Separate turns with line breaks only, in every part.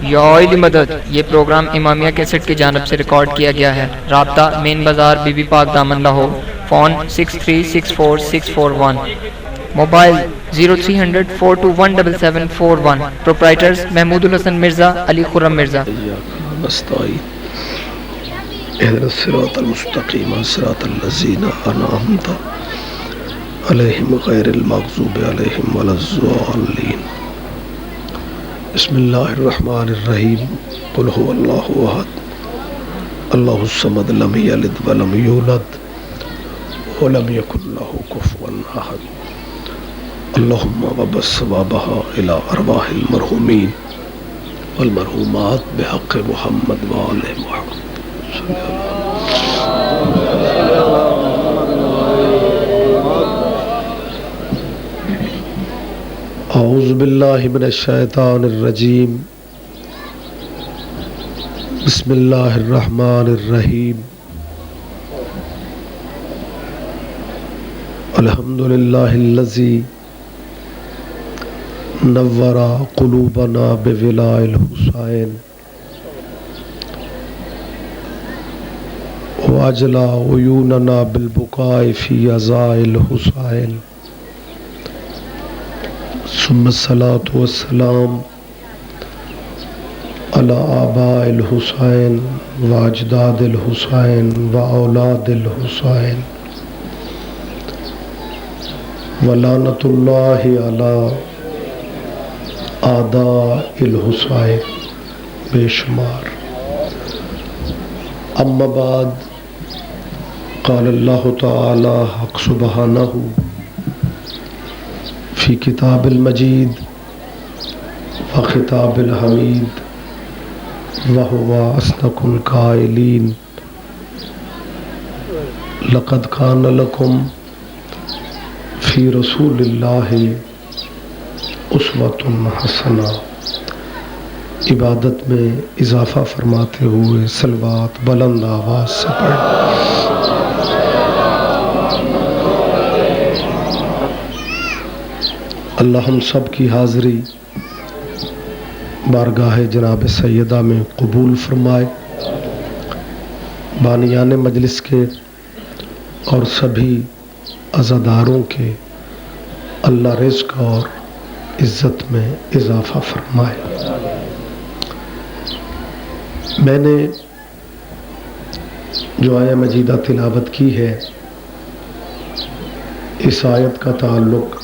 یا علی مدد۔ یہ پروگرام امامیہ کیسٹ کی جانب سے ریکارڈ کیا گیا ہے۔ رابطہ مین بازار بی بی پاک دامن Lahore, phone 63644641، mobile 0300 4217741۔ Proprietors Mahmood الحسن مرزا، علی خرم مرزا۔
اهدنا الصراط المستقيم صراط الذين أنعمت عليهم غير المغضوب عليهم ولا الضالين۔ بسم الله الرحمن الرحيم۔ قل هو الله أحد الله الصمد لم يلد ولم يولد ولم يكن له كفوا أحد۔ اللهم وبث ثوابها إلى أرواح المرحومين والمرحومات بحق محمد وآل محمد۔ اعوذ باللہ من الشیطان الرجیم، بسم اللہ الرحمن الرحیم۔ الحمد للہ الذی نور قلوبنا بولاء الحسین واجلا عیوننا بالبکاء فی عزاء الحسین، ثم الصلاة والسلام علی آباء الحسین واجداد الحسین واولاد الحسین، ولعنۃ اللہ علی اعداء الحسین بے شمار۔ اما بعد، قال اللہ تعالی حق سبحانہ فی کتاب المجید و خطاب الحمید وهو اصدق القائلین، لقد کان لکم فی رسول اللہ اسوۃ حسنہ۔ عبادت میں اضافہ فرماتے ہوئے صلوات بلند آواز سے پڑھ۔ اللہ ہم سب کی حاضری بارگاہ جناب سیدہ میں قبول فرمائے، بانیان مجلس کے اور سبھی عزاداروں کے اللہ رزق اور عزت میں اضافہ فرمائے۔ میں نے جو آیہ مجیدہ تلاوت کی ہے، اس آیت کا تعلق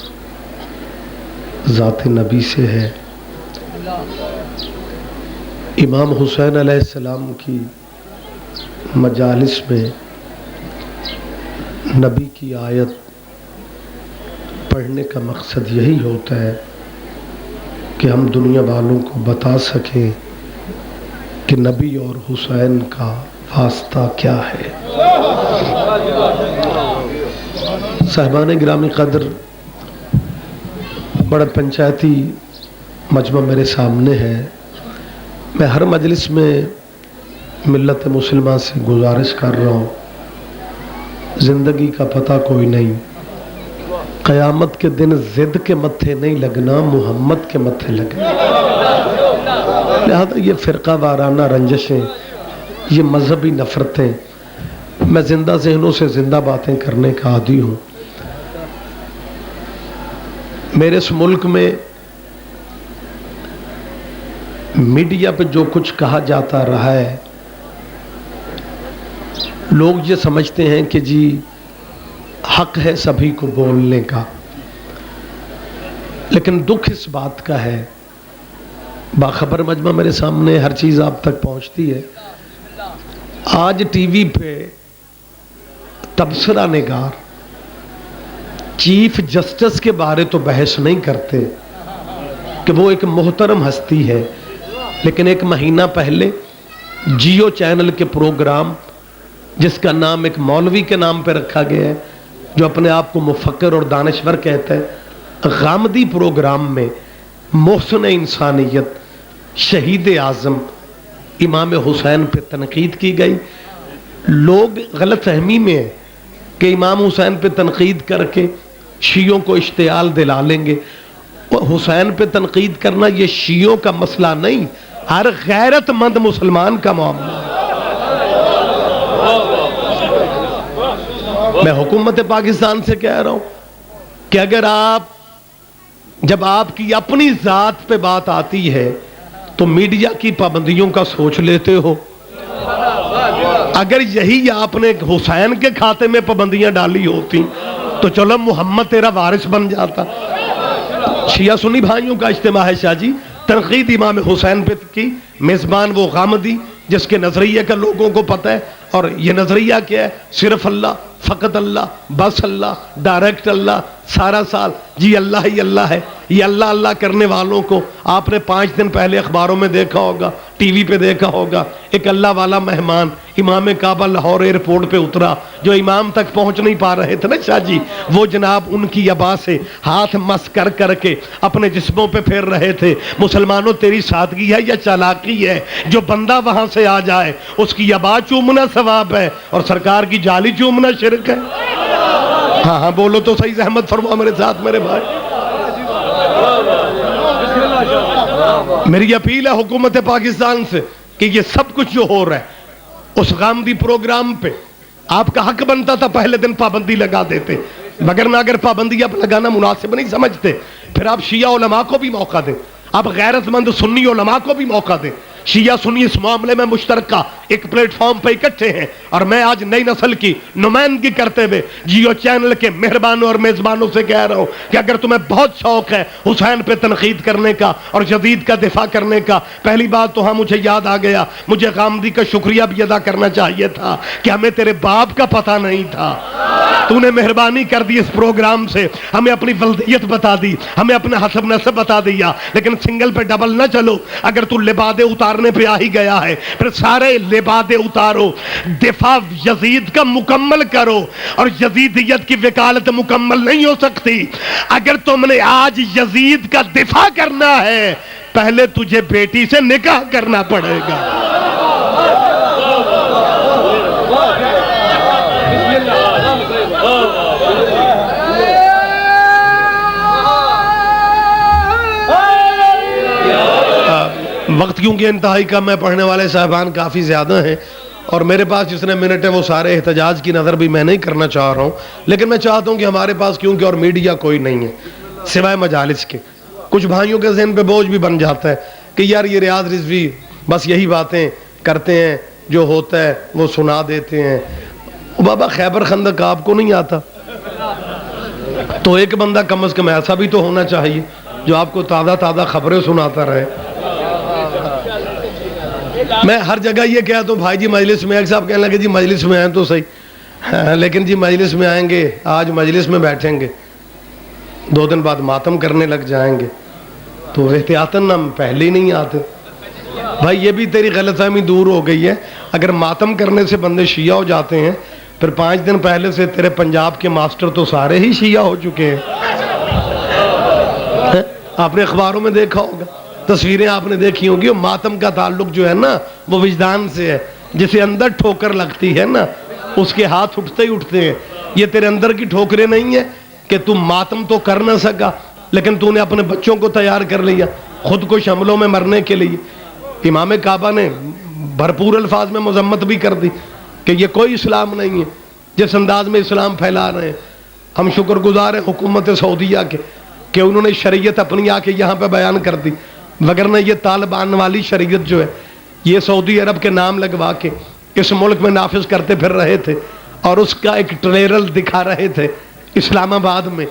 ذات نبی سے ہے۔ امام حسین علیہ السلام کی مجالس میں نبی کی آیت پڑھنے کا مقصد یہی ہوتا ہے کہ ہم دنیا والوں کو بتا سکیں کہ نبی اور حسین کا واسطہ کیا ہے۔ صاحبان گرامی قدر، بڑا پنچایتی مجمع میرے سامنے ہے۔ میں ہر مجلس میں ملت مسلمہ سے گزارش کر رہا ہوں، زندگی کا پتہ کوئی نہیں، قیامت کے دن ضد کے متھے نہیں لگنا، محمد کے متھے لگنا۔ لہذا یہ فرقہ وارانہ رنجشیں، یہ مذہبی نفرتیں، میں زندہ ذہنوں سے زندہ باتیں کرنے کا عادی ہوں۔ میرے اس ملک میں میڈیا پہ جو کچھ کہا جاتا رہا ہے، لوگ یہ سمجھتے ہیں کہ جی حق ہے سبھی کو بولنے کا، لیکن دکھ اس بات کا ہے، باخبر مجمع میرے سامنے، ہر چیز آپ تک پہنچتی ہے۔ آج ٹی وی پہ تبصرہ نگار چیف جسٹس کے بارے تو بحث نہیں کرتے کہ وہ ایک محترم ہستی ہے، لیکن ایک مہینہ پہلے جیو چینل کے پروگرام، جس کا نام ایک مولوی کے نام پہ رکھا گیا ہے، جو اپنے آپ کو مفکر اور دانشور کہتا ہے، غامدی پروگرام میں محسن انسانیت شہید اعظم امام حسین پہ تنقید کی گئی۔ لوگ غلط فہمی میں ہیں کہ امام حسین پہ تنقید کر کے شیعوں کو اشتعال دلا لیں گے۔ حسین پہ تنقید کرنا یہ شیعوں کا مسئلہ نہیں، ہر غیرت مند مسلمان کا معاملہ ہے۔ میں حکومت پاکستان سے کہہ رہا ہوں کہ اگر جب آپ کی اپنی ذات پہ بات آتی ہے تو میڈیا کی پابندیوں کا سوچ لیتے ہو۔ اگر یہی آپ نے حسین کے کھاتے میں پابندیاں ڈالی ہوتی تو چلو محمد تیرا وارث بن جاتا۔ شیعہ سنی بھائیوں کا اجتماع ہے شاہ جی، تنقید امام حسین پہ کی، میزبان وہ غامدی جس کے نظریے کا لوگوں کو پتہ ہے، اور یہ نظریہ کیا ہے؟ صرف اللہ، فقط اللہ، بس اللہ، ڈائریکٹ اللہ، سارا سال جی اللہ ہی اللہ ہے۔ یہ اللہ اللہ کرنے والوں کو آپ نے 5 دن پہلے اخباروں میں دیکھا ہوگا، ٹی وی پہ دیکھا ہوگا، ایک اللہ والا مہمان امام کعبہ لاہور ایئرپورٹ پہ اترا، جو امام تک پہنچ نہیں پا رہے تھے نا شاہ جی، وہ جناب ان کی ابا سے ہاتھ مس کر کر کے اپنے جسموں پہ پھیر رہے تھے۔ مسلمانوں تیری سادگی ہے یا چالاکی ہے؟ جو بندہ وہاں سے آ جائے اس کی ابا چومنا ثواب ہے اور سرکار کی جالی چومنا شرک ہے۔ ہاں ہاں بولو تو صحیح، زحمت فرما میرے ساتھ میرے بھائی۔ میری اپیل ہے حکومت پاکستان سے کہ یہ سب کچھ جو ہو رہا ہے اس غامدی پروگرام پہ آپ کا حق بنتا تھا پہلے دن پابندی لگا دیتے، مگر نہ اگر پابندی آپ لگانا مناسب نہیں سمجھتے پھر آپ شیعہ علماء کو بھی موقع دیں، آپ غیرت مند سنی علماء کو بھی موقع دیں۔ شیعہ سنی اس معاملے میں مشترکہ ایک پلیٹ فارم پہ اکٹھے ہیں، اور میں آج نئی نسل کی نمائندگی کرتے ہوئے جیو چینل کے مہربانوں اور میزبانوں سے کہہ رہا ہوں کہ اگر تمہیں بہت شوق ہے حسین پہ تنقید کرنے کا اور یزید کا دفاع کرنے کا، پہلی بات تو ہاں مجھے یاد آ گیا، مجھے غامدی کا شکریہ بھی ادا کرنا چاہیے تھا کہ ہمیں تیرے باپ کا پتہ نہیں تھا، تو نے مہربانی کر دی اس پروگرام سے، ہمیں اپنی ولدیت بتا دی، ہمیں اپنا حسب نسب بتا دیا، لیکن سنگل پہ ڈبل نہ چلو۔ اگر تو لبادے اتارنے پہ آ ہی گیا ہے پھر سارے لبادے اتارو، دفاع یزید کا مکمل کرو، اور یزیدیت کی وکالت مکمل نہیں ہو سکتی۔ اگر تم نے آج یزید کا دفاع کرنا ہے پہلے تجھے بیٹی سے نکاح کرنا پڑے گا۔ وقت کیونکہ انتہائی کم ہے، پڑھنے والے صاحبان کافی زیادہ ہیں، اور میرے پاس جتنے منٹ ہیں وہ سارے احتجاج کی نظر بھی میں نہیں کرنا چاہ رہا ہوں، لیکن میں چاہتا ہوں کہ ہمارے پاس کیونکہ اور میڈیا کوئی نہیں ہے سوائے مجالس کے، کچھ بھائیوں کے ذہن پہ بوجھ بھی بن جاتا ہے کہ یار یہ ریاض رضوی بس یہی باتیں کرتے ہیں، جو ہوتا ہے وہ سنا دیتے ہیں۔ بابا خیبر خندق آپ کو نہیں آتا تو ایک بندہ کم از کم ایسا بھی تو ہونا چاہیے جو آپ کو تازہ تازہ خبریں سناتا رہے۔ میں ہر جگہ یہ کہتا ہوں بھائی جی مجلس میں، ایک صاحب کہنے لگے جی مجلس میں آئیں تو صحیح، لیکن جی مجلس میں آئیں گے، آج مجلس میں بیٹھیں گے 2 دن بعد ماتم کرنے لگ جائیں گے، تو احتیاطاً ہم پہلے ہی نہیں آتے۔ بھائی یہ بھی تیری غلط فہمی دور ہو گئی ہے، اگر ماتم کرنے سے بندے شیعہ ہو جاتے ہیں پھر 5 دن پہلے سے تیرے پنجاب کے ماسٹر تو سارے ہی شیعہ ہو چکے ہیں۔ آپ نے اخباروں میں دیکھا ہوگا، تصویریں آپ نے دیکھی ہوگی، ماتم کا تعلق جو ہے نا وہ وجدان سے ہے، جسے اندر ٹھوکر لگتی ہے نا اس کے ہاتھ اٹھتے ہی اٹھتے ہیں۔ یہ تیرے اندر کی ٹھوکریں نہیں ہیں کہ تم ماتم تو کر نہ سکا لیکن تو نے اپنے بچوں کو تیار کر لیا خود کو حملوں میں مرنے کے لیے۔ امام کعبہ نے بھرپور الفاظ میں مذمت بھی کر دی کہ یہ کوئی اسلام نہیں ہے جس انداز میں اسلام پھیلا رہے ہیں۔ ہم شکر گزار ہیں حکومت سعودیہ کے کہ انہوں نے شریعت اپنی آ کے یہاں پہ بیان کر دی، وگرنہ یہ طالبان والی شریعت جو ہے یہ سعودی عرب کے نام لگوا کے اس ملک میں نافذ کرتے پھر رہے تھے، اور اس کا ایک ٹریلر دکھا رہے تھے۔ اسلام آباد میں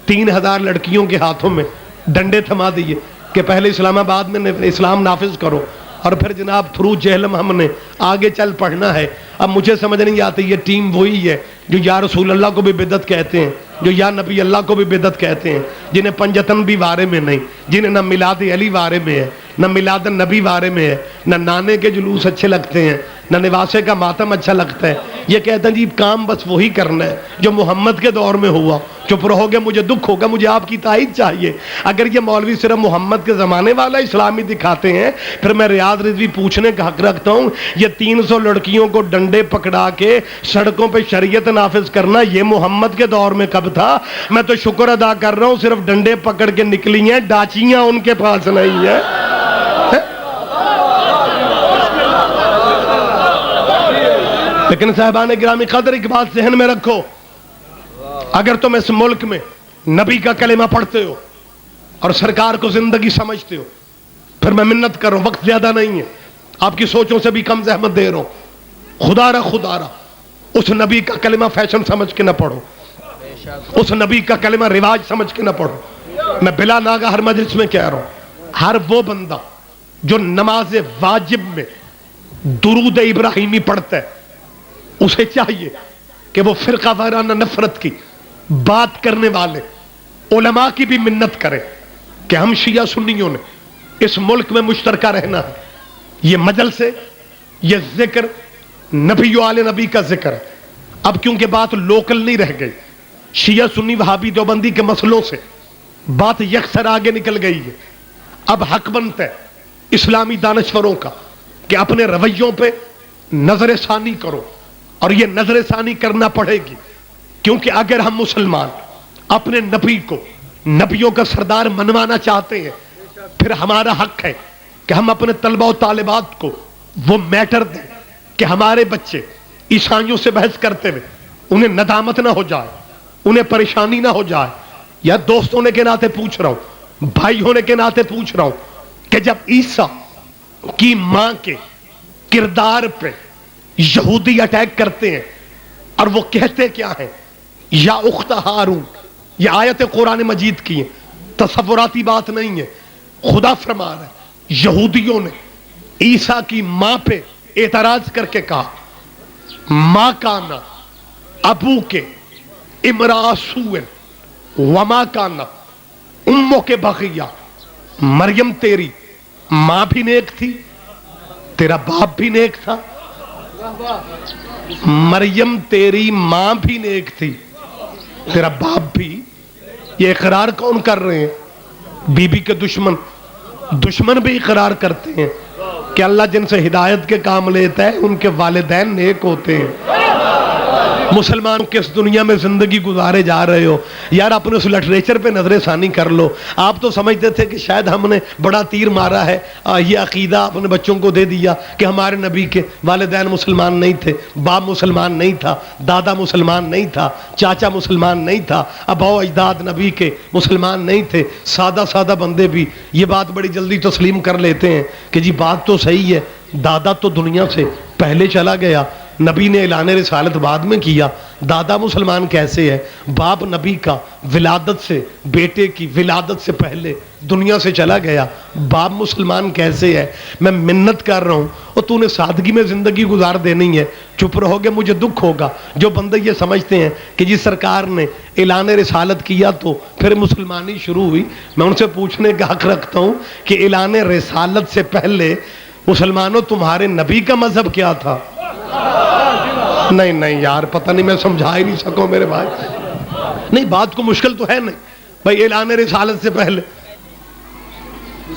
3000 لڑکیوں کے ہاتھوں میں ڈنڈے تھما دیے کہ پہلے اسلام آباد میں اسلام نافذ کرو، اور پھر جناب تھرو جہلم ہم نے آگے چل پڑھنا ہے۔ اب مجھے سمجھ نہیں آتی یہ ٹیم وہی ہے جو یا رسول اللہ کو بھی بدعت کہتے ہیں، جو یا نبی اللہ کو بھی بدعت کہتے ہیں، جنہیں پنجتن بھی وارے میں نہیں، جنہیں نہ میلاد علی وارے میں ہے، نہ میلاد النبی وارے میں ہے، نہ نانے کے جلوس اچھے لگتے ہیں، نہ نواسے کا ماتم اچھا لگتا ہے۔ یہ کہتے ہیں جی کام بس وہی کرنا ہے جو محمد کے دور میں ہوا، چپ رہو گے مجھے دکھ ہوگا، مجھے آپ کی تائید چاہیے۔ اگر یہ مولوی صرف محمد کے زمانے والا اسلامی دکھاتے ہیں پھر میں ریاض رضوی پوچھنے کا حق رکھتا ہوں، یہ 300 لڑکیوں کو ڈنڈے پکڑا کے سڑکوں پہ شریعت نافذ کرنا یہ محمد کے دور میں کب تھا؟ میں تو شکر ادا کر رہا ہوں صرف ڈنڈے پکڑ کے نکلی ہیں، ڈاچیاں ان کے پاس نہیں ہیں۔ لیکن صاحبان گرامی قدر ایک بات ذہن میں رکھو، اگر تم اس ملک میں نبی کا کلمہ پڑھتے ہو اور سرکار کو زندگی سمجھتے ہو، پھر میں منت کر رہا ہوں، وقت زیادہ نہیں ہے، آپ کی سوچوں سے بھی کم زحمت دے رہا ہوں، خدا را اس نبی کا کلمہ فیشن سمجھ کے نہ پڑھو، اس نبی کا کلمہ رواج سمجھ کے نہ پڑھو۔ میں بلا ناگہ ہر مجلس میں کہہ رہا ہوں، ہر وہ بندہ جو نماز واجب میں درود ابراہیمی پڑھتا ہے، اسے چاہیے کہ وہ فرقہ وارانہ نفرت کی بات کرنے والے علماء کی بھی منت کرے کہ ہم شیعہ سنیوں نے اس ملک میں مشترکہ رہنا ہے، یہ مجلس ہے، یہ ذکر نبی و آل نبی کا ذکر ہے۔ اب کیونکہ بات لوکل نہیں رہ گئی، شیعہ سنی وہابی دیوبندی کے مسئلوں سے بات یکسر آگے نکل گئی ہے، اب حق بنتا ہے اسلامی دانشوروں کا کہ اپنے رویوں پہ نظر ثانی کرو، اور یہ نظر ثانی کرنا پڑے گی، کیونکہ اگر ہم مسلمان اپنے نبی کو نبیوں کا سردار منوانا چاہتے ہیں، پھر ہمارا حق ہے کہ ہم اپنے طلبہ و طالبات کو وہ میٹر دیں کہ ہمارے بچے عیسائیوں سے بحث کرتے ہوئے انہیں ندامت نہ ہو جائے، انہیں پریشانی نہ ہو جائے۔ یا دوست ہونے کے ناطے پوچھ رہا ہوں، بھائی ہونے کے ناطے پوچھ رہا ہوں کہ جب عیسیٰ کی ماں کے کردار پہ یہودی اٹیک کرتے ہیں اور وہ کہتے کیا ہیں، یا اخت ہارون، یہ آیت قرآن مجید کی ہے، تصوراتی بات نہیں ہے، خدا فرما رہا ہے یہودیوں نے عیسیٰ کی ماں پہ اعتراض کر کے کہا ماں کانا ابو کے امرأ سوء وما کانا امو کے بغیہ، مریم تیری ماں بھی نیک تھی، تیرا باپ بھی نیک تھا، مریم تیری ماں بھی نیک تھی، تیرا باپ بھی۔ یہ اقرار کون کر رہے ہیں؟ بی بی کے دشمن بھی اقرار کرتے ہیں کہ اللہ جن سے ہدایت کے کام لیتا ہے ان کے والدین نیک ہوتے ہیں۔ مسلمان کس دنیا میں زندگی گزارے جا رہے ہو یار، اپنے اس لٹریچر پہ نظر ثانی کر لو۔ آپ تو سمجھتے تھے کہ شاید ہم نے بڑا تیر مارا ہے، یہ عقیدہ اپنے بچوں کو دے دیا کہ ہمارے نبی کے والدین مسلمان نہیں تھے، باپ مسلمان نہیں تھا، دادا مسلمان نہیں تھا، چاچا مسلمان نہیں تھا، ابا و اجداد نبی کے مسلمان نہیں تھے۔ سادہ بندے بھی یہ بات بڑی جلدی تسلیم کر لیتے ہیں کہ جی بات تو صحیح ہے، دادا تو دنیا سے پہلے چلا گیا، نبی نے اعلان رسالت بعد میں کیا، دادا مسلمان کیسے ہے؟ باپ نبی کا ولادت سے، بیٹے کی ولادت سے پہلے دنیا سے چلا گیا، باپ مسلمان کیسے ہے؟ میں منت کر رہا ہوں اور تو نے سادگی میں زندگی گزار دینی ہے، چپ رہو گے مجھے دکھ ہوگا۔ جو بندے یہ سمجھتے ہیں کہ جی سرکار نے اعلان رسالت کیا تو پھر مسلمانی شروع ہوئی، میں ان سے پوچھنے کا حق رکھتا ہوں کہ اعلان رسالت سے پہلے مسلمانوں تمہارے نبی کا مذہب کیا تھا؟ نہیں یار، پتہ نہیں میں سمجھا ہی نہیں سکوں میرے بھائی۔ نہیں، بات کو مشکل تو ہے نہیں بھائی، اعلان رسالت سے پہلے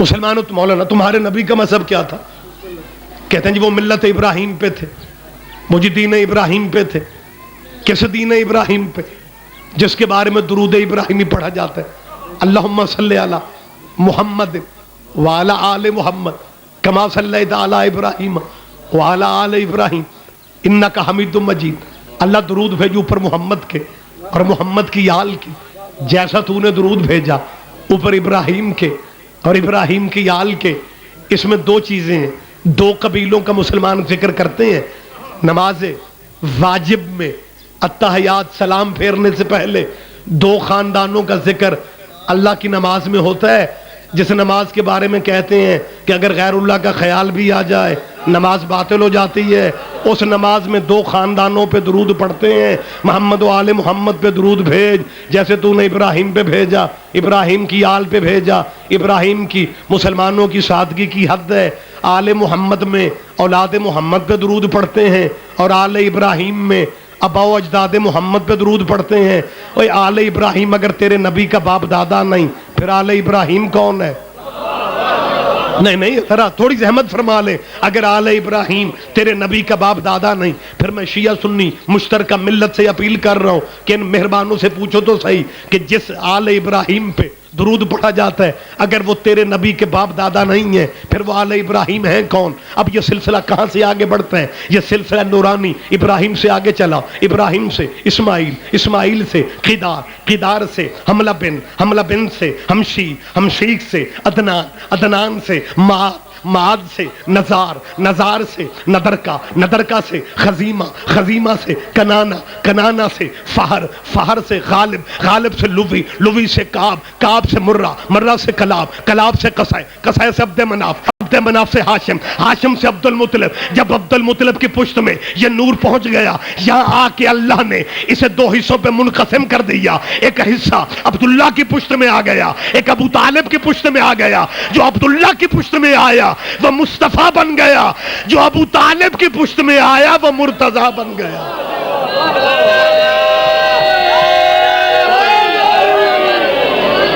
مسلمانوں مولانا تمہارے نبی کا مذہب کیا تھا؟ کہتے ہیں جی وہ ملت ابراہیم پہ تھے، وہ جی دین ابراہیم پہ تھے۔ کس دین ابراہیم پہ؟ جس کے بارے میں درود ابراہیمی پڑھا جاتا ہے، اللہم صلی علی محمد وعلی آل محمد کما صلیت علی ابراہیم وعلی آل ابراہیم انک حمید مجید۔ اللہ درود بھیجو اوپر محمد کے اور محمد کی آل کی، جیسا تو نے درود بھیجا اوپر ابراہیم کے اور ابراہیم کی آل کے۔ اس میں دو چیزیں ہیں، دو قبیلوں کا مسلمان ذکر کرتے ہیں۔ نماز واجب میں التحیات سلام پھیرنے سے پہلے دو خاندانوں کا ذکر اللہ کی نماز میں ہوتا ہے، جس نماز کے بارے میں کہتے ہیں کہ اگر غیر اللہ کا خیال بھی آ جائے نماز باطل ہو جاتی ہے۔ اس نماز میں دو خاندانوں پہ درود پڑھتے ہیں، محمد و آل محمد پہ درود بھیج جیسے تو نے ابراہیم پہ بھیجا، ابراہیم کی آل پہ بھیجا۔ ابراہیم کی مسلمانوں کی سادگی کی حد ہے، آل محمد میں اولاد محمد پہ درود پڑھتے ہیں اور آل ابراہیم میں ابا و اجداد محمد پہ درود پڑھتے ہیں۔ اوے آل ابراہیم اگر تیرے نبی کا باپ دادا نہیں پھر آل ابراہیم کون ہے؟ نہیں ذرا تھوڑی زحمت فرما لے، اگر آل ابراہیم تیرے نبی کا باپ دادا نہیں پھر میں شیعہ سنی مشترکہ ملت سے اپیل کر رہا ہوں کہ ان مہربانوں سے پوچھو تو صحیح کہ جس آل ابراہیم پہ درود پڑھا جاتا ہے، اگر وہ تیرے نبی کے باپ دادا نہیں ہیں پھر وہ آل ابراہیم ہیں کون؟ اب یہ سلسلہ کہاں سے آگے بڑھتا ہے؟ یہ سلسلہ نورانی ابراہیم سے آگے چلا، ابراہیم سے اسماعیل، اسماعیل سے قدار، قدار سے حملہ بن، حملہ بن سے ہمشی، ہمشیق سے عدنان، عدنان سے معاد، معاد سے نزار، نزار سے ندرکا، ندرکا سے خزیمہ، خزیمہ سے کنانا، کنانا سے فہر، فہر سے غالب، غالب سے لوی، لوی سے کعب، کعب سے مرہ، مرہ سے کلاب، کلاب سے قصے، قصے سے عبد مناف، عبد مناف سے ہاشم، ہاشم سے عبد المطلب۔ جب عبد المطلب کی پشت میں یہ نور پہنچ گیا، یہاں آ کے اللہ نے اسے دو حصوں پہ منقسم کر دیا، ایک حصہ عبداللہ کی پشت میں آ گیا، ایک ابو طالب کی پشت میں آ گیا۔ جو عبداللہ کی پشت میں آیا وہ مصطفیٰ بن گیا، جو ابو طالب کی پشت میں آیا وہ مرتضیٰ بن گیا۔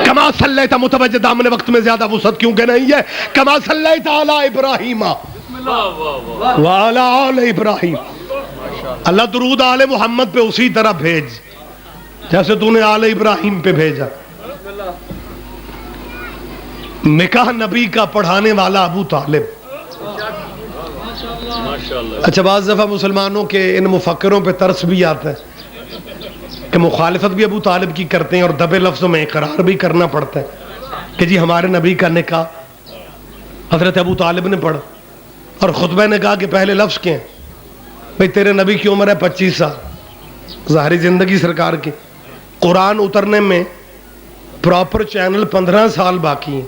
کما صلیت متوجہ دامن وقت میں زیادہ وسعت کیونکہ نہیں ہے، کما صلیت علی ابراہیم وعلی آل ابراہیم۔ اللہ درود آل محمد پہ اسی طرح بھیج جیسے تو نے آل ابراہیم پہ بھیجا۔ نکاح نبی کا پڑھانے والا ابو طالب۔ اچھا بعض دفعہ مسلمانوں کے ان مفکروں پہ ترس بھی آتا ہے کہ مخالفت بھی ابو طالب کی کرتے ہیں اور دبے لفظوں میں اقرار بھی کرنا پڑتا ہے کہ جی ہمارے نبی کا نکاح حضرت ابو طالب نے پڑھا، اور خطبہ نکاح کے پہلے لفظ کیا ہیں؟ بھئی تیرے نبی کی عمر ہے 25 سال، ظاہری زندگی سرکار کی، قرآن اترنے میں پراپر چینل 15 سال باقی ہیں۔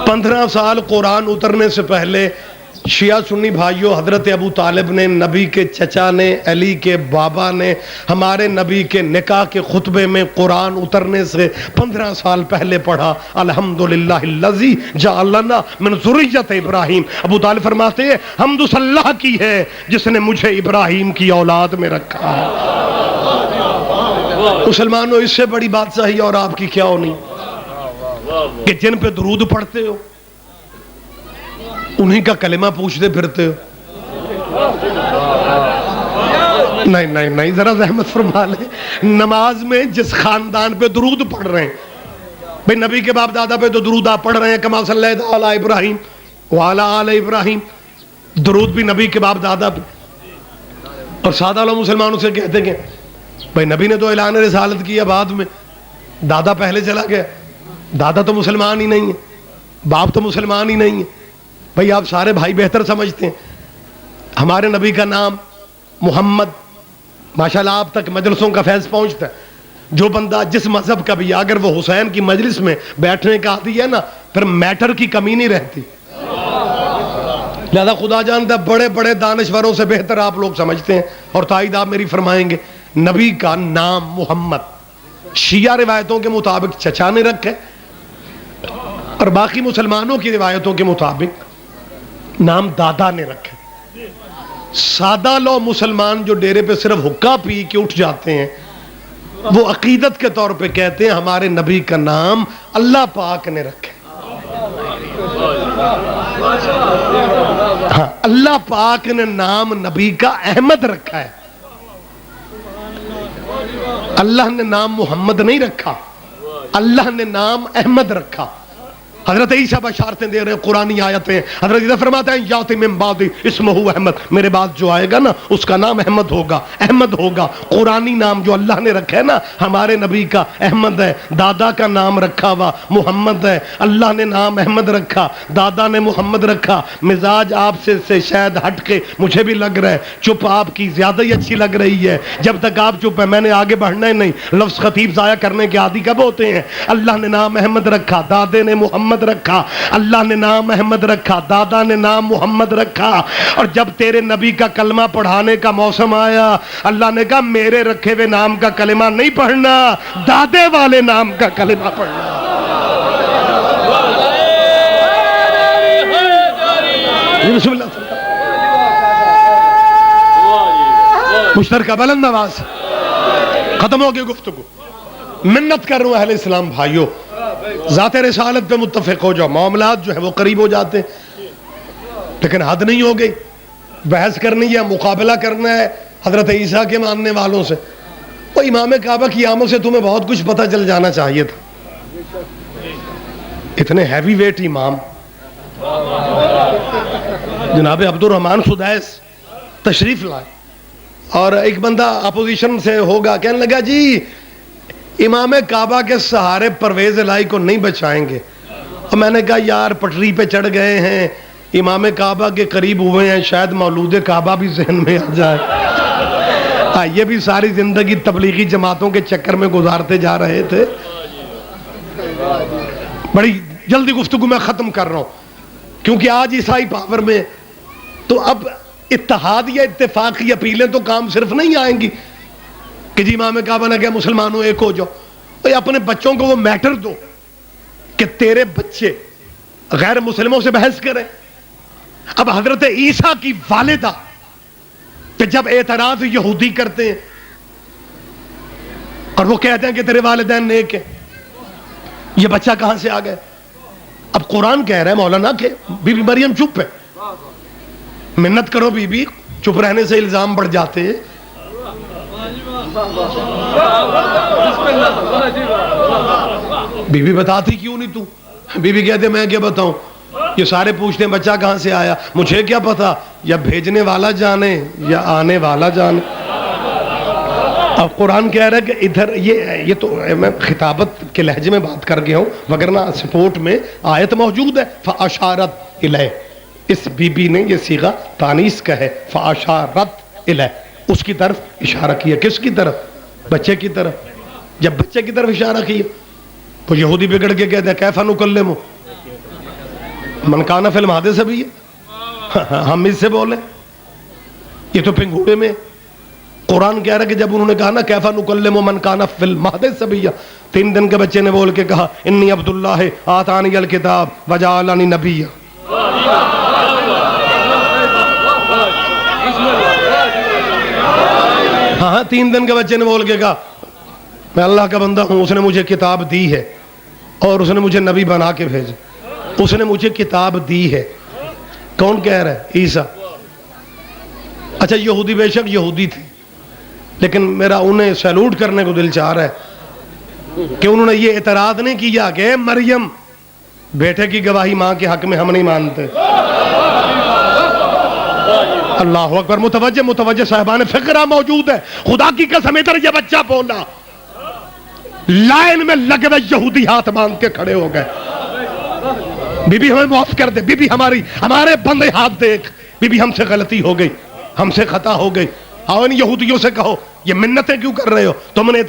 15 سال قرآن اترنے سے پہلے شیعہ سنی بھائیوں، حضرت ابو طالب نے، نبی کے چچا نے، علی کے بابا نے ہمارے نبی کے نکاح کے خطبے میں قرآن اترنے سے 15 سال پہلے پڑھا، الحمدللہ الذی جعلنا من ذریۃ ابراہیم۔ ابو طالب فرماتے ہیں حمد اس اللہ کی ہے جس نے مجھے ابراہیم کی اولاد میں رکھا ہے۔ مسلمانوں اس سے بڑی بادشاہی اور آپ کی کیا ہونی کہ جن پہ درود پڑھتے ہو انہی کا کلمہ پوچھتے پھرتے ہو۔ نہیں نہیں نہیں، ذرا زحمت فرما لیں، نماز میں جس خاندان پہ درود پڑھ رہے ہیں، بھئی نبی کے باپ دادا پہ تو درود آپ پڑھ رہے ہیں، کما صلی اللہ علی ابراہیم وعلی آل ابراہیم، درود بھی نبی کے باپ دادا پہ۔ اور سادہ لوگ مسلمانوں سے کہتے ہیں بھئی نبی نے تو اعلان رسالت کیا بعد میں، دادا پہلے چلا گیا، دادا تو مسلمان ہی نہیں ہے، باپ تو مسلمان ہی نہیں ہے۔ بھئی آپ سارے بھائی بہتر سمجھتے ہیں، ہمارے نبی کا نام محمد، ماشاءاللہ آپ تک مجلسوں کا فیض پہنچتا ہے۔ جو بندہ جس مذہب کا بھی اگر وہ حسین کی مجلس میں بیٹھنے کا عادی ہے نا پھر میٹر کی کمی نہیں رہتی۔ لہذا خدا جانتا ہے بڑے بڑے دانشوروں سے بہتر آپ لوگ سمجھتے ہیں، اور تائید آپ میری فرمائیں گے نبی کا نام محمد شیعہ روایتوں کے مطابق چچا نے رکھے، اور باقی مسلمانوں کی روایتوں کے مطابق نام دادا نے رکھے۔ سادہ لو مسلمان جو ڈیرے پہ صرف حقہ پی کے اٹھ جاتے ہیں وہ عقیدت کے طور پہ کہتے ہیں ہمارے نبی کا نام اللہ پاک نے رکھے۔ ہاں اللہ پاک نے نام نبی کا احمد رکھا ہے، اللہ نے نام محمد نہیں رکھا، اللہ نے نام احمد رکھا۔ حضرت عیسیٰ بشارتیں دے رہے ہیں، قرآنی آیتیں، حضرت عیسیٰ فرماتے ہیں یاتی من بعدی اسمہ احمد، میرے بعد جو آئے گا نا اس کا نام احمد ہوگا، احمد ہوگا۔ قرآنی نام جو اللہ نے رکھا ہے نا ہمارے نبی کا احمد ہے، دادا کا نام رکھا ہوا محمد ہے، اللہ نے نام احمد رکھا، دادا نے محمد رکھا۔ مزاج آپ سے شاید ہٹ کے مجھے بھی لگ رہا ہے، چپ آپ کی زیادہ ہی اچھی لگ رہی ہے، جب تک آپ چپ ہے میں نے آگے بڑھنا ہی نہیں۔ لفظ خطیب ضائع کرنے کے عادی کب ہوتے ہیں؟ اللہ نے نام احمد رکھا، دادے نے محمد رکھا، اللہ نے نام احمد رکھا، دادا نے نام محمد رکھا، اور جب تیرے نبی کا کلمہ پڑھانے کا موسم آیا اللہ نے کہا میرے رکھے ہوئے نام کا کلمہ نہیں پڑھنا، دادے والے نام کا کلمہ پڑھنا۔ بسم اللہ مشترکہ بلند آواز، ختم ہو گئی گفتگو۔ منت کر رہا ہوں اہل اسلام بھائیوں، ذات رسالت پہ متفق ہو جاؤ، معاملات جو ہیں وہ قریب ہو جاتے ہیں، لیکن حد نہیں ہو گئی، بحث کرنی ہے، مقابلہ کرنا ہے حضرت عیسیٰ کے ماننے والوں سے، وہ امام کعبہ کی آمد سے تمہیں بہت کچھ پتہ چل جانا چاہیے تھا. اتنے ہیوی ویٹ امام جناب عبد الرحمن سدیس تشریف لائے اور ایک بندہ اپوزیشن سے ہوگا کہنے لگا جی امام کعبہ کے سہارے پرویز الہی کو نہیں بچائیں گے. اور میں نے کہا یار پٹری پہ چڑھ گئے ہیں, امام کعبہ کے قریب ہوئے ہیں, شاید مولود کعبہ بھی ذہن میں آ جائے. یہ بھی ساری زندگی تبلیغی جماعتوں کے چکر میں گزارتے جا رہے تھے. بڑی جلدی گفتگو میں ختم کر رہا ہوں کیونکہ آج عیسائی پاور میں, تو اب اتحاد یا اتفاق کی اپیلیں تو کام صرف نہیں آئیں گی کہ جی امام کعبہ نے کہا مسلمانوں ایک ہو جاؤ. اپنے بچوں کو وہ میٹر دو کہ تیرے بچے غیر مسلموں سے بحث کریں. اب حضرت عیسیٰ کی والدہ کہ جب اعتراض یہودی کرتے ہیں اور وہ کہتے ہیں کہ تیرے والدین نیک ہیں, یہ بچہ کہاں سے آ گئے؟ اب قرآن کہہ رہا ہے مولانا کہ بی بی مریم چپ ہے. منت کرو بی بی, چپ رہنے سے الزام بڑھ جاتے ہیں. بی بی بتاتی کیوں نہیں تو؟ بی بی کہتے میں کیا بتاؤں, یہ سارے پوچھتے ہیں بچہ کہاں سے آیا, مجھے کیا پتا, یا بھیجنے والا جانے یا آنے والا جانے. اب قرآن کہہ رہا ہے کہ ادھر یہ تو میں خطابت کے لہجے میں بات کر گیا ہوں, وگرنہ سپورٹ میں آیت موجود ہے فَأَشَارَتْ إِلَيْهِ. اس بی بی نے یہ صیغہ تانیث کا ہے, فَأَشَارَتْ إِلَيْهِ, اس کی طرف اشارہ کیا. کس کی طرف؟ بچے کی طرف. جب بچے کی طرف اشارہ کیا تو یہودی بگڑ کے کہتے ہیں کیف نکلم من کان فی المہد صبیا, ہم اس سے بولیں, یہ تو پنگوڑے میں. قرآن کہہ رہا ہے کہ جب انہوں نے کہا نا کیف نکلم من کان فی المہد صبیا, 3 دن کے بچے نے بول کے کہا انی عبداللہ آتانی الکتاب وجعلنی نبیا. ہاں 3 دن کے بچے نے بول کے کہا میں اللہ کا بندہ ہوں, اس نے مجھے کتاب دی ہے اور اس نے مجھے نبی بنا کے بھیجا, اس نے مجھے کتاب دی ہے. کون کہہ رہا ہے؟ عیسیٰ. اچھا یہودی بے شک یہودی تھے, لیکن میرا انہیں سیلوٹ کرنے کو دل چاہ رہا ہے کہ انہوں نے یہ اعتراض نہیں کیا کہ مریم بیٹے کی گواہی ماں کے حق میں ہم نہیں مانتے. اللہ اکبر. متوجہ صاحبان فقرہ موجود ہے. خدا کی قسم ادھر یہ بچہ بولا, لائن میں لگے ہوئے یہودی ہاتھ باندھ کے کھڑے ہو گئے. بی بی ہمیں معاف کر دے, بی بی ہمارے بندے ہاتھ دیکھ, بی بی ہم سے غلطی ہو گئی, ہم سے خطا ہو گئی. آؤ ان یہودیوں سے کہو یہ منتیں کیوں کر رہے ہو؟ تم نے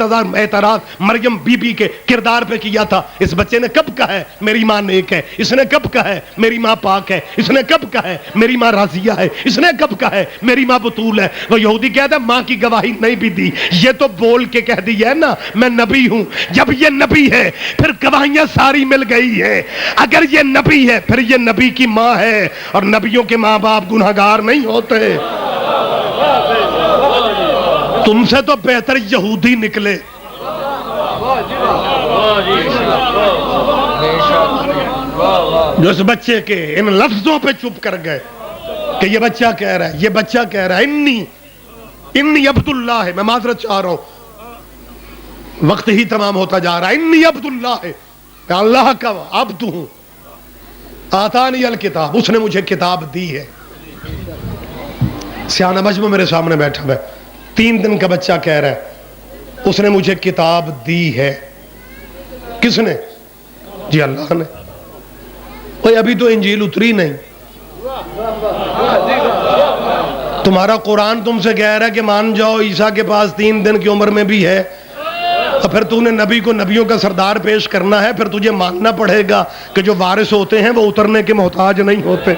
اعتراض مریم بی بی کے کردار پہ کیا تھا. اس بچے نے کب کہا ہے میری ماں نیک ہے؟ اس نے کب کہا ہے میری ماں پاک ہے؟ اس نے کب کہا ہے میری ماں راضیہ ہے؟ اس نے کب کہا ہے میری ماں بطول ہے؟ وہ یہودی کہتا ہے ماں کی گواہی نہیں بھی دی, یہ تو بول کے کہہ دی ہے نا میں نبی ہوں. جب یہ نبی ہے پھر گواہیاں ساری مل گئی ہیں. اگر یہ نبی ہے پھر یہ نبی کی ماں ہے, اور نبیوں کے ماں باپ گناہگار نہیں ہوتے. تم سے تو بہتر یہودی نکلے. جو اس بچے کے ان لفظوں پہ چپ کر گئے کہ یہ بچہ کہہ رہا ہے, یہ بچہ کہہ رہا ہے انی عبداللہ ہے. میں معذرت چاہ رہا ہوں, وقت ہی تمام ہوتا جا رہا ہے. انی عبداللہ ہے, میں اللہ کا عبد ہوں. آتانی الکتاب, اس نے مجھے کتاب دی ہے. سیانہ مجمع میرے سامنے بیٹھا ہوا ہے, 3 دن کا بچہ کہہ رہا ہے اس نے مجھے کتاب دی ہے. کس نے؟ جی اللہ نے. اوہ ابھی تو انجیل اتری نہیں. تمہارا قرآن تم سے کہہ رہا ہے کہ مان جاؤ عیسیٰ کے پاس 3 دن کی عمر میں بھی ہے, اور پھر تو نے نبی کو نبیوں کا سردار پیش کرنا ہے. پھر تجھے ماننا پڑے گا کہ جو وارث ہوتے ہیں وہ اترنے کے محتاج نہیں ہوتے.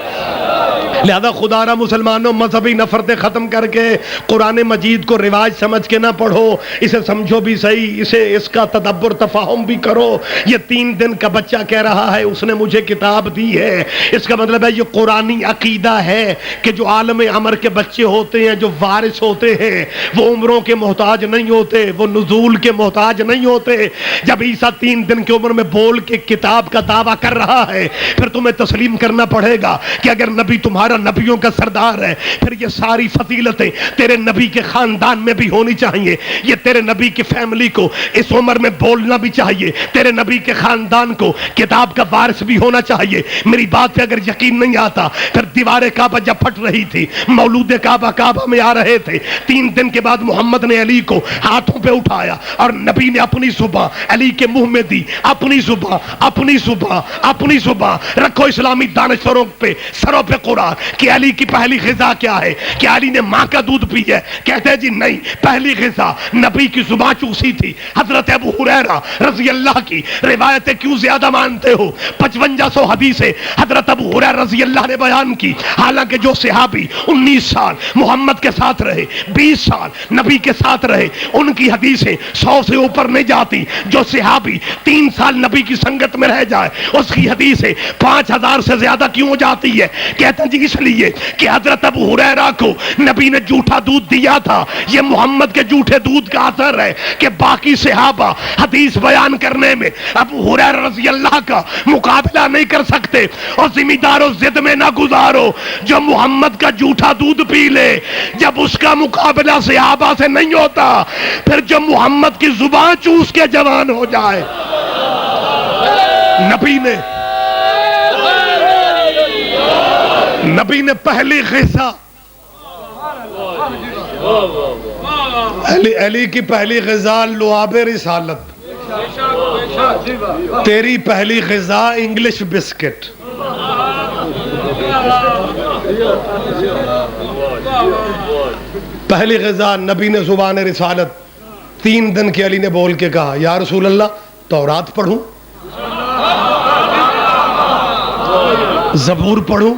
لہذا خدا را مسلمانوں مذہبی نفرتیں ختم کر کے قرآن مجید کو رواج سمجھ کے نہ پڑھو, اسے سمجھو بھی صحیح, اس کا تدبر تفاہم بھی کرو. یہ 3 دن کا بچہ کہہ رہا ہے اس نے مجھے کتاب دی ہے. اس کا مطلب ہے یہ قرآنی عقیدہ ہے کہ جو عالم امر کے بچے ہوتے ہیں, جو وارث ہوتے ہیں, وہ عمروں کے محتاج نہیں ہوتے, وہ نزول کے محتاج نہیں ہوتے. جب عیسیٰ 3 دن کی عمر میں بول کے کتاب کا دعویٰ کر رہا ہے پھر تمہیں تسلیم کرنا پڑے گا کہ اگر نبی تمہارے تمہارا نبیوں کا سردار ہے، پھر یہ ساری فضیلتیں تیرے نبی کے خاندان میں بھی ہونی چاہیے، یہ تیرے نبی کی فیملی کو اس عمر میں بولنا بھی چاہیے، تیرے نبی کے خاندان کو کتاب کا وارث بھی ہونا چاہیے۔ میری بات پہ اگر یقین نہیں آتا، پھر دیوار کعبہ جب پھٹ رہی تھی، مولود کعبہ میں آ رہے تھے، 3 دن کے بعد محمد نے علی کو ہاتھوں پہ اٹھایا اور نبی نے اپنی زبان علی کے منہ میں دی، اپنی زبان رکھو اسلامی دانشوروں پہ سروں پہ قرآن کہ علی کی پہلی غذا کیا ہے؟ کہ علی نے ماں کا دودھ پی ہے؟ کہتے ہیں جی نہیں، پہلی غذا نبی کی زبان چوسی تھی۔ حضرت ابو ہریرہ رضی اللہ کی روایتیں کیوں زیادہ مانتے ہو؟ 5500 حدیثیں حضرت ابو ہریرہ رضی اللہ نے بیان کی، حالانکہ جو صحابی 19 سال محمد کے ساتھ رہے، 20 سال نبی کے ساتھ رہے، ان کی حدیثیں 100 سے اوپر نہیں جاتی۔ جو صحابی 3 سال نبی کی سنگت میں رہ جائے، اس کی حدیثیں 5000 سے زیادہ کیوں ہو جاتی ہے؟ کہتے ہیں جی اس لیے کہ حضرت ابو ہریرہ کو نبی نے جھوٹا دودھ دیا تھا۔ یہ محمد کے جھوٹے دودھ کا اثر ہے کہ باقی صحابہ حدیث بیان کرنے میں ابو ہریرہ رضی اللہ کا مقابلہ نہیں کر سکتے۔ اور ذمہ دارو ضد میں نہ گزارو، جو محمد کا جھوٹا دودھ پی لے، جب اس کا مقابلہ صحابہ سے نہیں ہوتا، پھر جو محمد کی زبان چوس کے جوان ہو جائے۔ نبی نے پہلی غذا علی کی پہلی غذا لعاب رسالت، تیری پہلی غذا انگلش بسکٹ۔ پہلی غذا نبی نے زبان رسالت 3 دن کے علی نے بول کے کہا یا رسول اللہ تورات پڑھوں، زبور پڑھوں،